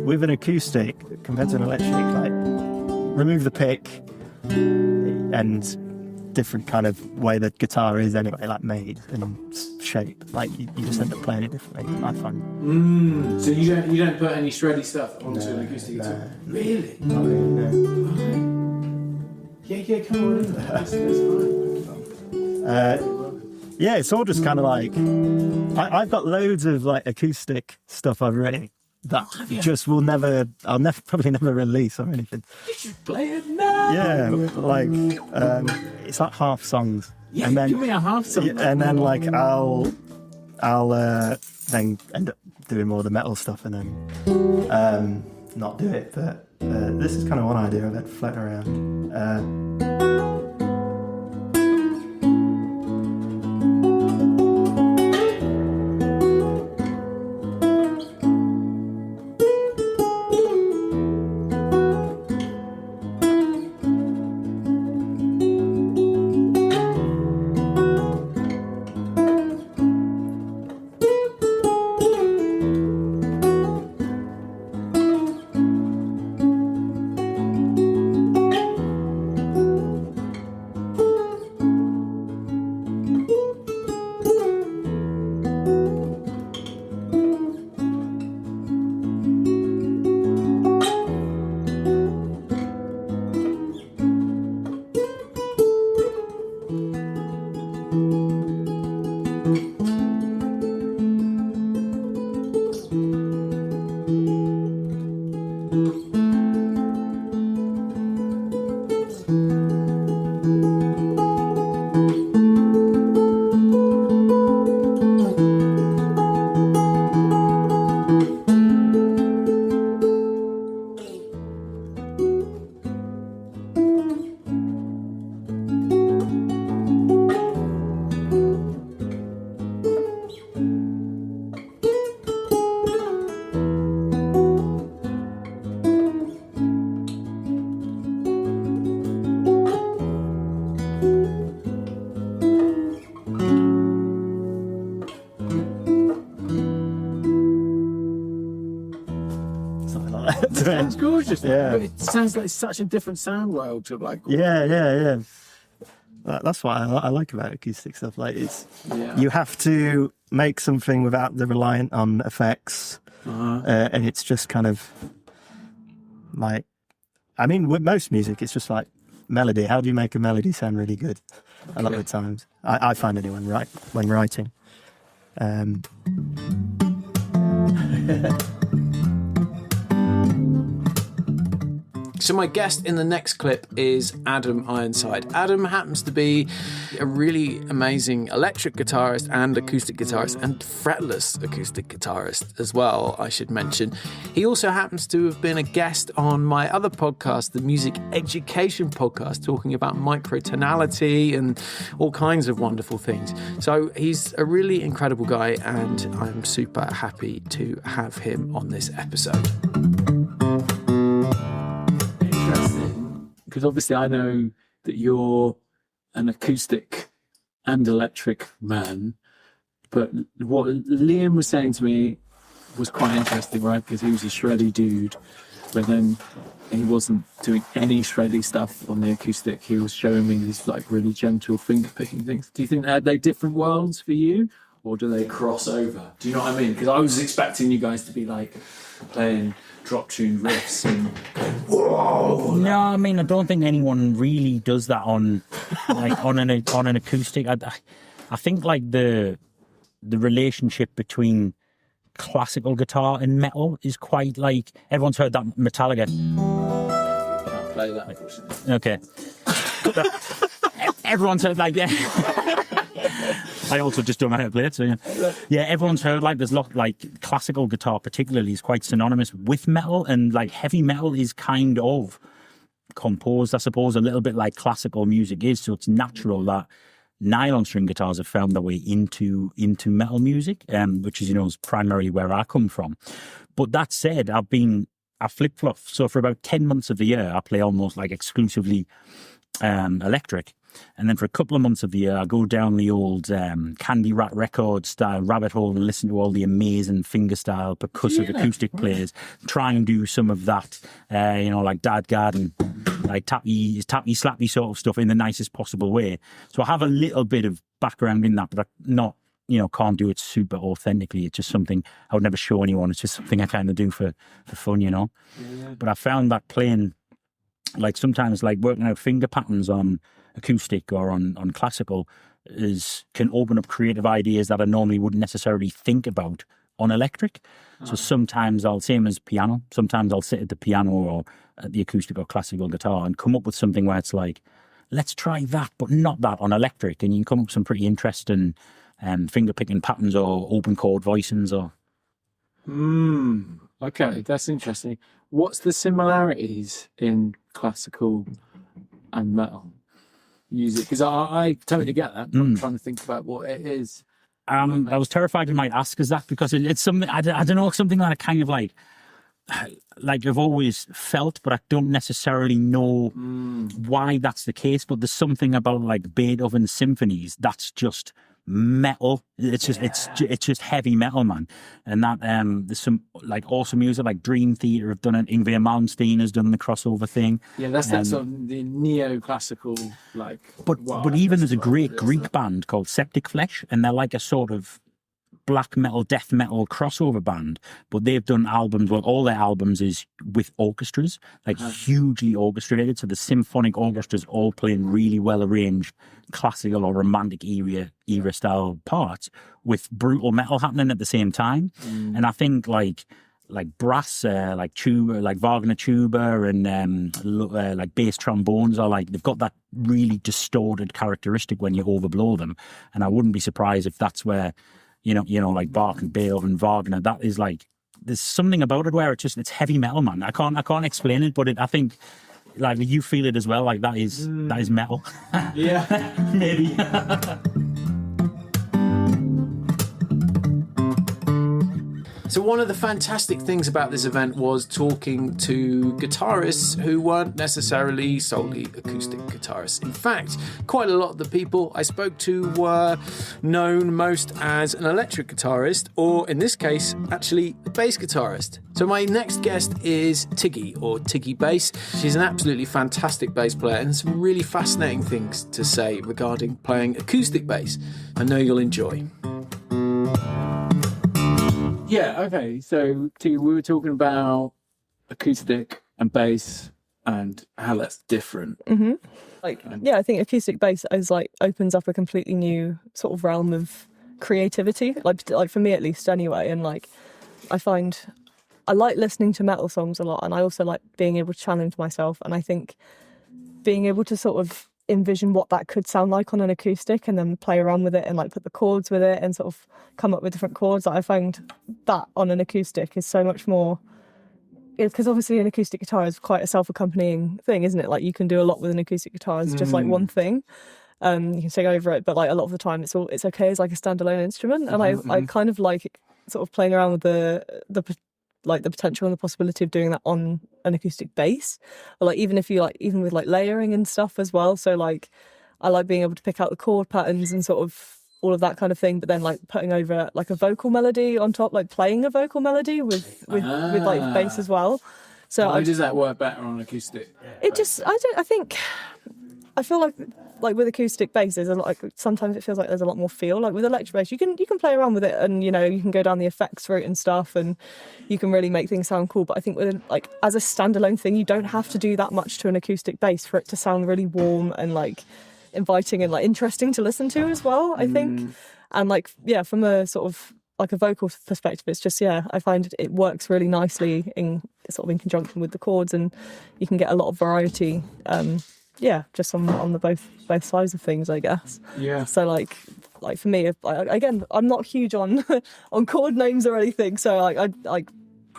with an acoustic compared to an electric, like remove the pick and different kind of way the guitar is anyway, like made and shape. Like you just end up playing it differently, I find. So you don't put any shreddy stuff onto an acoustic guitar? Really? Not really, no. Yeah, come on in. That's fine. Yeah, it's all just kind of like I've got loads of like acoustic stuff I've written that just I'll probably never release or anything. You should play it now. Yeah, like it's like half songs. Yeah, and then, give me a half song. Yeah, and then like I'll then end up doing more of the metal stuff and then not do it. But this is kind of one idea I've had floating around. Sounds gorgeous. Yeah. But it sounds like such a different sound world to like. Yeah. That's what I like about acoustic stuff. Like you have to make something without the reliant on effects, and it's just kind of like, I mean, with most music, it's just like melody. How do you make a melody sound really good? A lot of the times, I find it when writing. So my guest in the next clip is Adam Ironside. Adam happens to be a really amazing electric guitarist and acoustic guitarist and fretless acoustic guitarist as well, I should mention. He also happens to have been a guest on my other podcast, the Music Education Podcast, talking about microtonality and all kinds of wonderful things. So he's a really incredible guy and I'm super happy to have him on this episode. Because obviously I know that you're an acoustic and electric man, but what Liam was saying to me was quite interesting, right? Because he was a shreddy dude, but then he wasn't doing any shreddy stuff on the acoustic. He was showing me these like really gentle finger picking things. Do you think are they different worlds for you, or do they cross over? Do you know what I mean? Because I was expecting you guys to be like playing drop tune riffs and going, whoa. No, I mean I don't think anyone really does that on an acoustic. I think like the relationship between classical guitar and metal is quite like everyone's heard that Metallica. Can't play that, unfortunately. Okay. Everyone's heard like I also just don't know how to play it, so yeah, everyone's heard like there's a lot like classical guitar particularly is quite synonymous with metal, and like heavy metal is kind of composed, I suppose, a little bit like classical music is, so it's natural that nylon string guitars have found their way into metal music, which is, is primarily where I come from. But that said, I flip-flop. So for about 10 months of the year, I play almost like exclusively electric. And then for a couple of months of the year, I go down the old Candy Rat record style rabbit hole and listen to all the amazing fingerstyle percussive acoustic players. Try and do some of that, like Dad Garden, like tappy slappy sort of stuff in the nicest possible way. So I have a little bit of background in that, but I'm not, can't do it super authentically. It's just something I would never show anyone. It's just something I kind of do for fun, Yeah. But I found that playing, like sometimes like working out finger patterns on acoustic or on classical can open up creative ideas that I normally wouldn't necessarily think about on electric. So sometimes same as piano, sometimes I'll sit at the piano or at the acoustic or classical guitar and come up with something where it's like, let's try that, but not that on electric. And you can come up with some pretty interesting finger picking patterns or open chord voicings or. Okay, that's interesting. What's the similarities in classical and metal music? Because I totally get that. I'm trying to think about what it is. I was terrified you might ask us that because it's something, I don't know, something that I kind of like I've always felt, but I don't necessarily know why that's the case. But there's something about like Beethoven symphonies that's just metal. It's just heavy metal, man. And that there's some like awesome music like Dream Theater have done it. Ingvar Malmsteen has done the crossover thing. Yeah, that's that sort of the neoclassical like. But even there's a great Greek band called Septic Flesh, and they're like a sort of black metal, death metal crossover band, but they've done albums. Well, all their albums is with orchestras, like hugely orchestrated. So the symphonic orchestras all playing really well arranged classical or romantic era style parts with brutal metal happening at the same time. And I think like brass, like tuba, like Wagner tuba, and like bass trombones are like they've got that really distorted characteristic when you overblow them. And I wouldn't be surprised if that's where. Like Bach and Beethoven, Wagner, that is like, there's something about it where it's heavy metal, man. I can't explain it, but I think like you feel it as well. Like that is metal. Yeah, maybe. So one of the fantastic things about this event was talking to guitarists who weren't necessarily solely acoustic guitarists. In fact, quite a lot of the people I spoke to were known most as an electric guitarist, or in this case, actually a bass guitarist. So my next guest is Tiggy, or Tiggy Bass. She's an absolutely fantastic bass player and some really fascinating things to say regarding playing acoustic bass. I know you'll enjoy. Yeah, okay. So, we were talking about acoustic and bass and how that's different. Mm-hmm. I think acoustic bass is like opens up a completely new sort of realm of creativity. Like for me at least, anyway. And like, I find I like listening to metal songs a lot, and I also like being able to challenge myself. And I think being able to sort of envision what that could sound like on an acoustic and then play around with it and like put the chords with it and sort of come up with different chords. I find that on an acoustic is so much more, because obviously an acoustic guitar is quite a self-accompanying thing, isn't it? Like you can do a lot with an acoustic guitar as just like one thing. You can sing over it, but like a lot of the time it's okay as like a standalone instrument. And I kind of like sort of playing around with the potential and the possibility of doing that on an acoustic bass, or like even with like layering and stuff as well. So like I like being able to pick out the chord patterns and sort of all of that kind of thing, but then like putting over like a vocal melody on top, like playing a vocal melody with like bass as well. So Why does that work better on acoustic? I feel like with acoustic bass, there's sometimes it feels like there's a lot more feel. Like with electric bass, you can play around with it, and you can go down the effects route and stuff, and you can really make things sound cool. But I think with as a standalone thing, you don't have to do that much to an acoustic bass for it to sound really warm and inviting and interesting to listen to as well. I think, and from a sort of a vocal perspective, it's just I find it works really nicely in conjunction with the chords, and you can get a lot of variety. Just on the both sides of things, I guess. Yeah. So for me, again, I'm not huge on on chord names or anything. So I like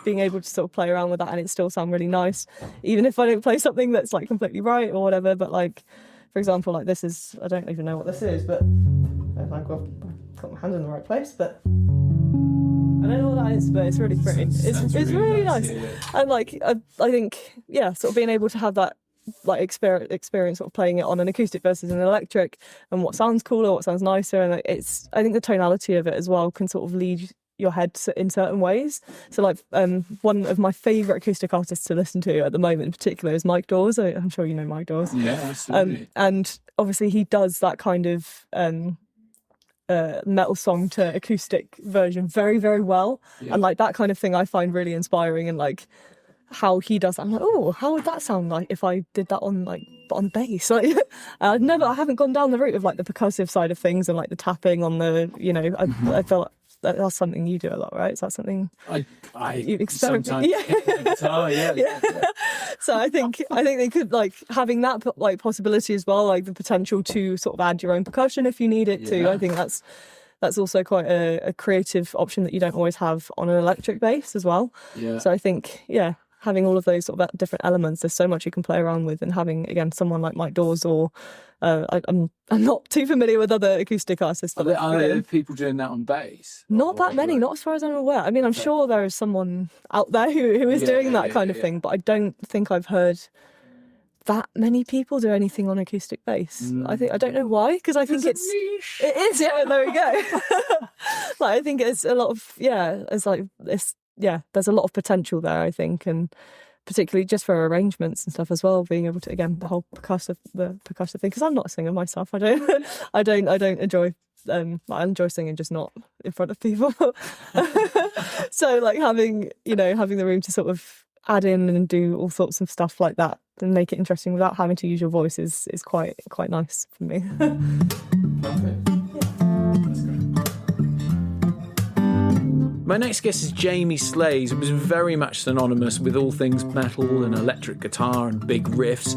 being able to sort of play around with that, and it still sound really nice, even if I don't play something that's completely right or whatever. But for example, this is, I don't even know what this is, but I've got my hand in the right place, but I don't know what that is, but it's really pretty. It's really nice. Yeah. And I think sort of being able to have that experience sort of playing it on an acoustic versus an electric, and what sounds cooler, what sounds nicer, and I think the tonality of it as well can sort of lead your head in certain ways. So one of my favourite acoustic artists to listen to at the moment in particular is Mike Dawes. I'm sure you know Mike Dawes. Yeah, absolutely. And obviously he does that kind of metal song to acoustic version very, very well. Yeah. And that kind of thing I find really inspiring, and how he does that. I'm oh, how would that sound if I did that on bass? I haven't gone down the route of the percussive side of things and the tapping on the, I feel that's something you do a lot, right? Is that something you experiment? Sometimes guitar, yeah. So I think they could having that possibility as well, the potential to sort of add your own percussion if you need it to. I think that's also quite a creative option that you don't always have on an electric bass as well. Yeah. So I think having all of those sort of different elements, there's so much you can play around with, and having again someone like Mike Dawes or I'm not too familiar with other acoustic artists. Are there people doing that on bass? Not that many, not as far as I'm aware. I mean, I'm sure there is someone out there who is doing that kind of thing, but I don't think I've heard that many people do anything on acoustic bass. I don't know why, because I think it is. Yeah, there we go. I think it's a lot of there's a lot of potential there, I think, and particularly just for arrangements and stuff as well, being able to, again, the whole percussive thing, because I'm not a singer myself. I don't enjoy I enjoy singing, just not in front of people. So having the room to sort of add in and do all sorts of stuff like that and make it interesting without having to use your voice is quite nice for me. Perfect. My next guest is Jamie Slays, who is very much synonymous with all things metal and electric guitar and big riffs.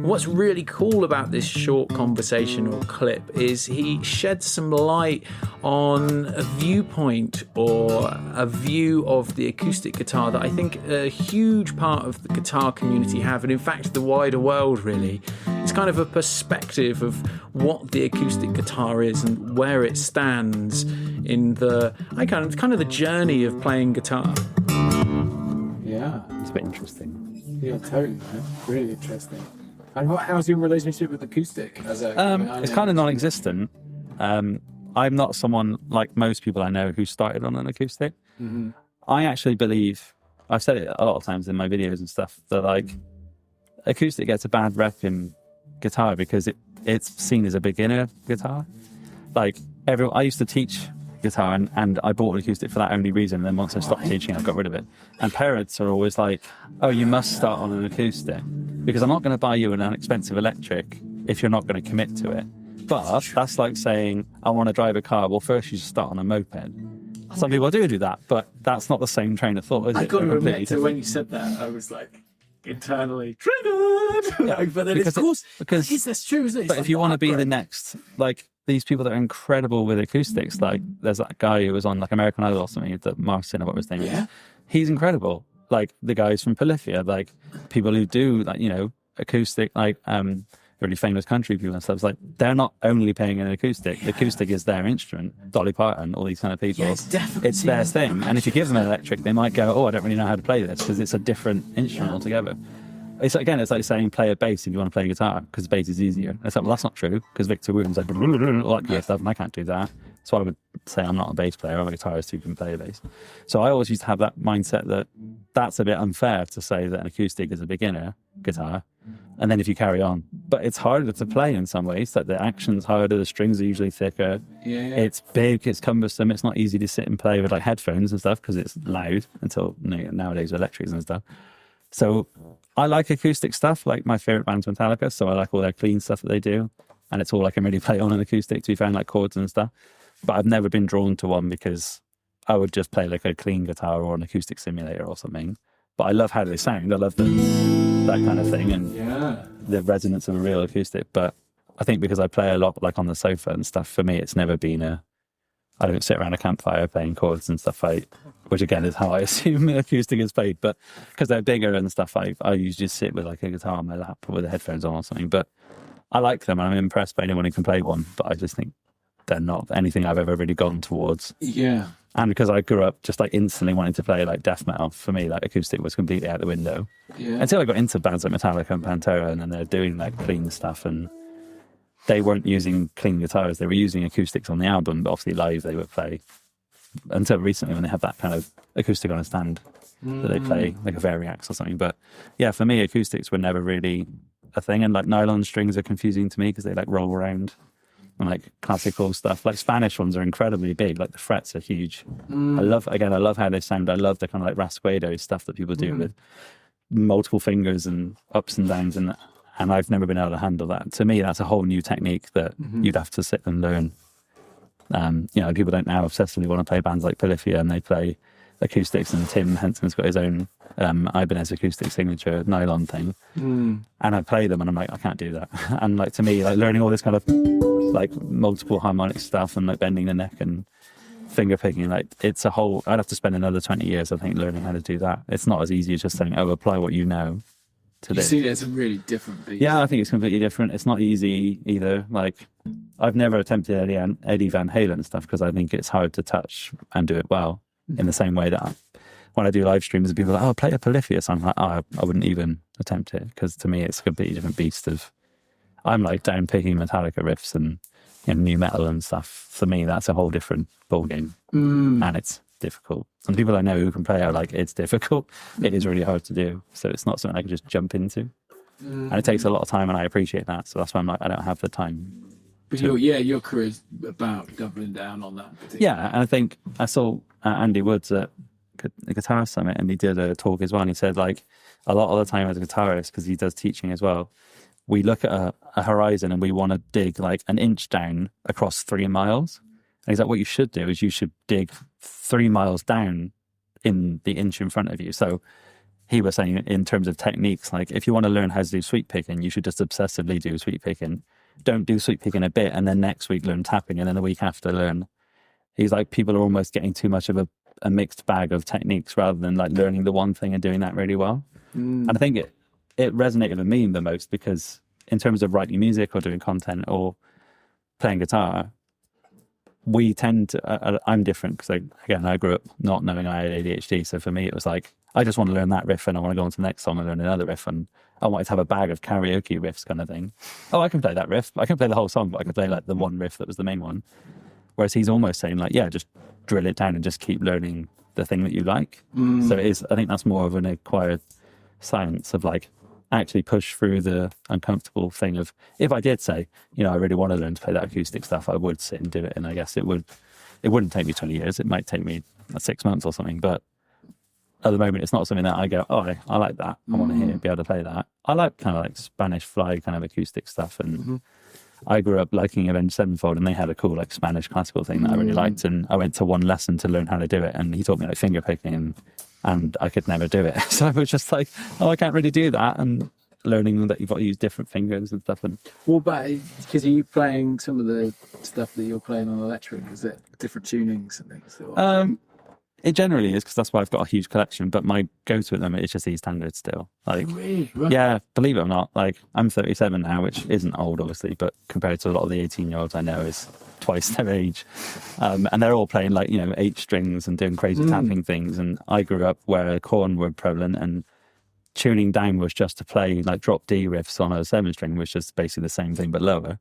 What's really cool about this short conversational clip is he sheds some light on a viewpoint or a view of the acoustic guitar that I think a huge part of the guitar community have, and in fact the wider world really. It's kind of a perspective of what the acoustic guitar is and where it stands in the kind of the journey of playing guitar. Yeah, it's a bit interesting. Yeah, totally, man. Really interesting. And how's your relationship with acoustic? It's kind of non-existent. I'm not someone like most people I know who started on an acoustic. Mm-hmm. I actually believe, I've said it a lot of times in my videos and stuff, that acoustic gets a bad rep in guitar because it's seen as a beginner guitar. I used to teach guitar and I bought an acoustic for that only reason, and then once I stopped teaching I got rid of it. And parents are always like, oh, you must start on an acoustic, because I'm not going to buy you an expensive electric if you're not going to commit to it. But that's like saying, I want to drive a car. Well, first you should start on a moped. Some people do that, but that's not the same train of thought, is it? I got to admit, when you said that, I was internally triggered. Yeah, but then of course, because that's true, isn't it? But if you want to be the next, these people that are incredible with acoustics, there's that guy who was on American Idol or something, Marcin, or what his name is. He's incredible. The guys from Polyphia, people who do acoustic, really famous country people and stuff. They're not only playing an acoustic. The acoustic is their instrument. Dolly Parton, all these kind of people. Yeah, it's their thing. And if you give them an electric, they might go, oh, I don't really know how to play this, because it's a different instrument altogether. It's like saying play a bass if you want to play guitar, because bass is easier. And it's well, that's not true, because Victor Wooten's stuff, and I can't do that. So I would say I'm not a bass player, I'm a guitarist who can play a bass. So I always used to have that mindset that that's a bit unfair to say that an acoustic is a beginner guitar, and then if you carry on. But it's harder to play in some ways, that the action's harder, the strings are usually thicker, it's big, it's cumbersome, it's not easy to sit and play with like headphones and stuff because it's loud until nowadays with electrics and stuff. So I like acoustic stuff, like my favourite band's Metallica, so I like all their clean stuff that they do, and it's all I can really play on an acoustic, to be fair, like chords and stuff. But I've never been drawn to one because I would just play like a clean guitar or an acoustic simulator or something. But I love how they sound. I love that kind of thing and the resonance of a real acoustic. But I think because I play a lot like on the sofa and stuff, for me it's never been I don't sit around a campfire playing chords and stuff, which again is how I assume acoustic is played. But because they're bigger and stuff, I usually just sit with like a guitar on my lap with the headphones on or something. But I like them and I'm impressed by anyone who can play one. But I just think they're not anything I've ever really gone towards. Yeah. And because I grew up just like instantly wanting to play like death metal, for me like acoustic was completely out the window. Yeah. Until I got into bands like Metallica and Pantera, and then they're doing like clean stuff, and they weren't using clean guitars, they were using acoustics on the album, but obviously live they would play, until recently when they have that kind of acoustic on a stand that they play like a Variax or something. But yeah, for me acoustics were never really a thing, and like nylon strings are confusing to me because they like roll around. And like classical stuff, like Spanish ones are incredibly big, like the frets are huge. I love how they sound. I love the kind of like rasguedo stuff that people do with multiple fingers and ups and downs, and I've never been able to handle that. To me, that's a whole new technique that you'd have to sit and learn. People don't now obsessively want to play bands like Polyphia, and they play acoustics, and Tim Henson's got his own Ibanez acoustic signature nylon thing, and I play them and I'm like, I can't do that. And like to me, like learning all this kind of like multiple harmonic stuff and like bending the neck and finger picking, like it's a whole, I'd have to spend another 20 years I think learning how to do that. It's not as easy as just saying, oh, apply what you know to this. You see, it's a really different beast. Yeah, I think it's completely different. It's not easy either. Like I've never attempted Eddie Van Halen stuff because I think it's hard to touch and do it well in the same way that when I do live streams and people are like, oh, play a Polyphia song, I'm like, oh, I wouldn't even attempt it, because to me it's a completely different beast of, I'm like down picking Metallica riffs and new metal and stuff. For me, that's a whole different ball game, and it's difficult. And people I know who can play are like, it's difficult. It is really hard to do. So it's not something I can just jump into, and it takes a lot of time, and I appreciate that. So that's why I'm like, I don't have the time. But your career's about doubling down on that. Yeah, and I think I saw Andy Woods at the Guitar Summit, and he did a talk as well, and he said like a lot of the time as a guitarist, because he does teaching as well, we look at a horizon and we want to dig like an inch down across 3 miles. And he's like, what you should do is you should dig 3 miles down in the inch in front of you. So he was saying in terms of techniques, like if you want to learn how to do sweep picking, you should just obsessively do sweep picking. Don't do sweep picking a bit and then next week learn tapping, and then the week after learn. He's like, people are almost getting too much of a mixed bag of techniques rather than like learning the one thing and doing that really well. And I think it resonated with me the most, because in terms of writing music or doing content or playing guitar, we tend to, I'm different because I grew up not knowing I had ADHD. So for me, it was like, I just want to learn that riff and I want to go on to the next song and learn another riff. And I wanted to have a bag of karaoke riffs kind of thing. Oh, I can play that riff. I can play the whole song, but I can play like the one riff that was the main one. Whereas he's almost saying like, yeah, just drill it down and just keep learning the thing that you like. So it is, I think that's more of an acquired science of like, actually push through the uncomfortable thing of, if I did say, I really want to learn to play that acoustic stuff, I would sit and do it. And I guess it wouldn't take me 20 years. It might take me 6 months or something. But at the moment, it's not something that I go, oh, I like that. I want to be able to play that. I like kind of like Spanish fly kind of acoustic stuff. And I grew up liking Avenged Sevenfold, and they had a cool like Spanish classical thing that I really liked. And I went to one lesson to learn how to do it. And he taught me like finger picking, and I could never do it. So I was just like, oh, I can't really do that. And learning that you've got to use different fingers and stuff. And well, but because are you playing some of the stuff that you're playing on electric? Is it different tunings and things? It generally is, because that's why I've got a huge collection. But my go-to at the moment is just E standard still. Like, really? Right. Yeah, believe it or not. Like, I'm 37 now, which isn't old, obviously, but compared to a lot of the 18-year-olds I know, is twice their age. And they're all playing like 8 strings and doing crazy tapping things. And I grew up where corn were prevalent, and tuning down was just to play like drop D riffs on a 7 string, which is basically the same thing but lower.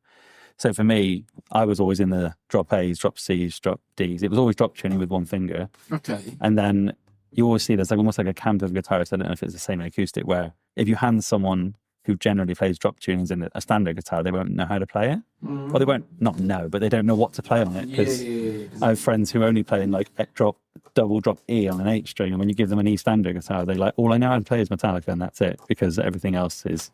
So for me, I was always in the drop A's, drop C's, drop D's. It was always drop tuning with one finger. Okay. And then you always see there's like almost like a camp of guitarists. I don't know if it's the same in acoustic, where if you hand someone who generally plays drop tunings in a standard guitar, they won't know how to play it. Or they won't not know, but they don't know what to play on it. Because I have friends who only play in like double drop E on an H string, and when you give them an E standard guitar, they like, all I know how to play is Metallica, and that's it, because everything else is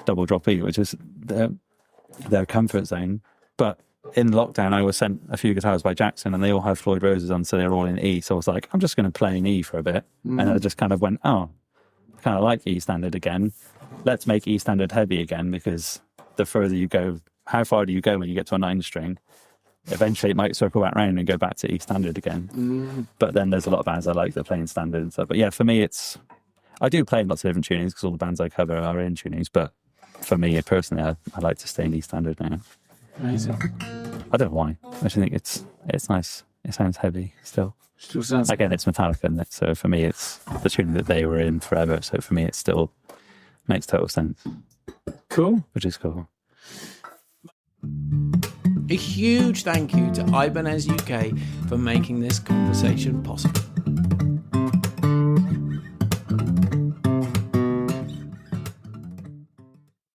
double drop E, which is their comfort zone. But in lockdown, I was sent a few guitars by Jackson, and they all have Floyd Roses on, so they're all in E. So I was like, I'm just going to play in E for a bit. And I just kind of went, oh, I kind of like E standard again. Let's make E standard heavy again, because the further you go, how far do you go when you get to a 9 string? Eventually it might circle back round and go back to E standard again. But then there's a lot of bands I like that are playing standard and stuff. But yeah, for me, I do play in lots of different tunings because all the bands I cover are in tunings. But for me personally, I like to stay in E standard now. Amazing. I don't know why. I just think it's nice. It sounds heavy still. Still sounds. Again, it's Metallica, isn't it? So for me, it's the tuning that they were in forever. So for me, it still makes total sense. Cool. Which is cool. A huge thank you to Ibanez UK for making this conversation possible.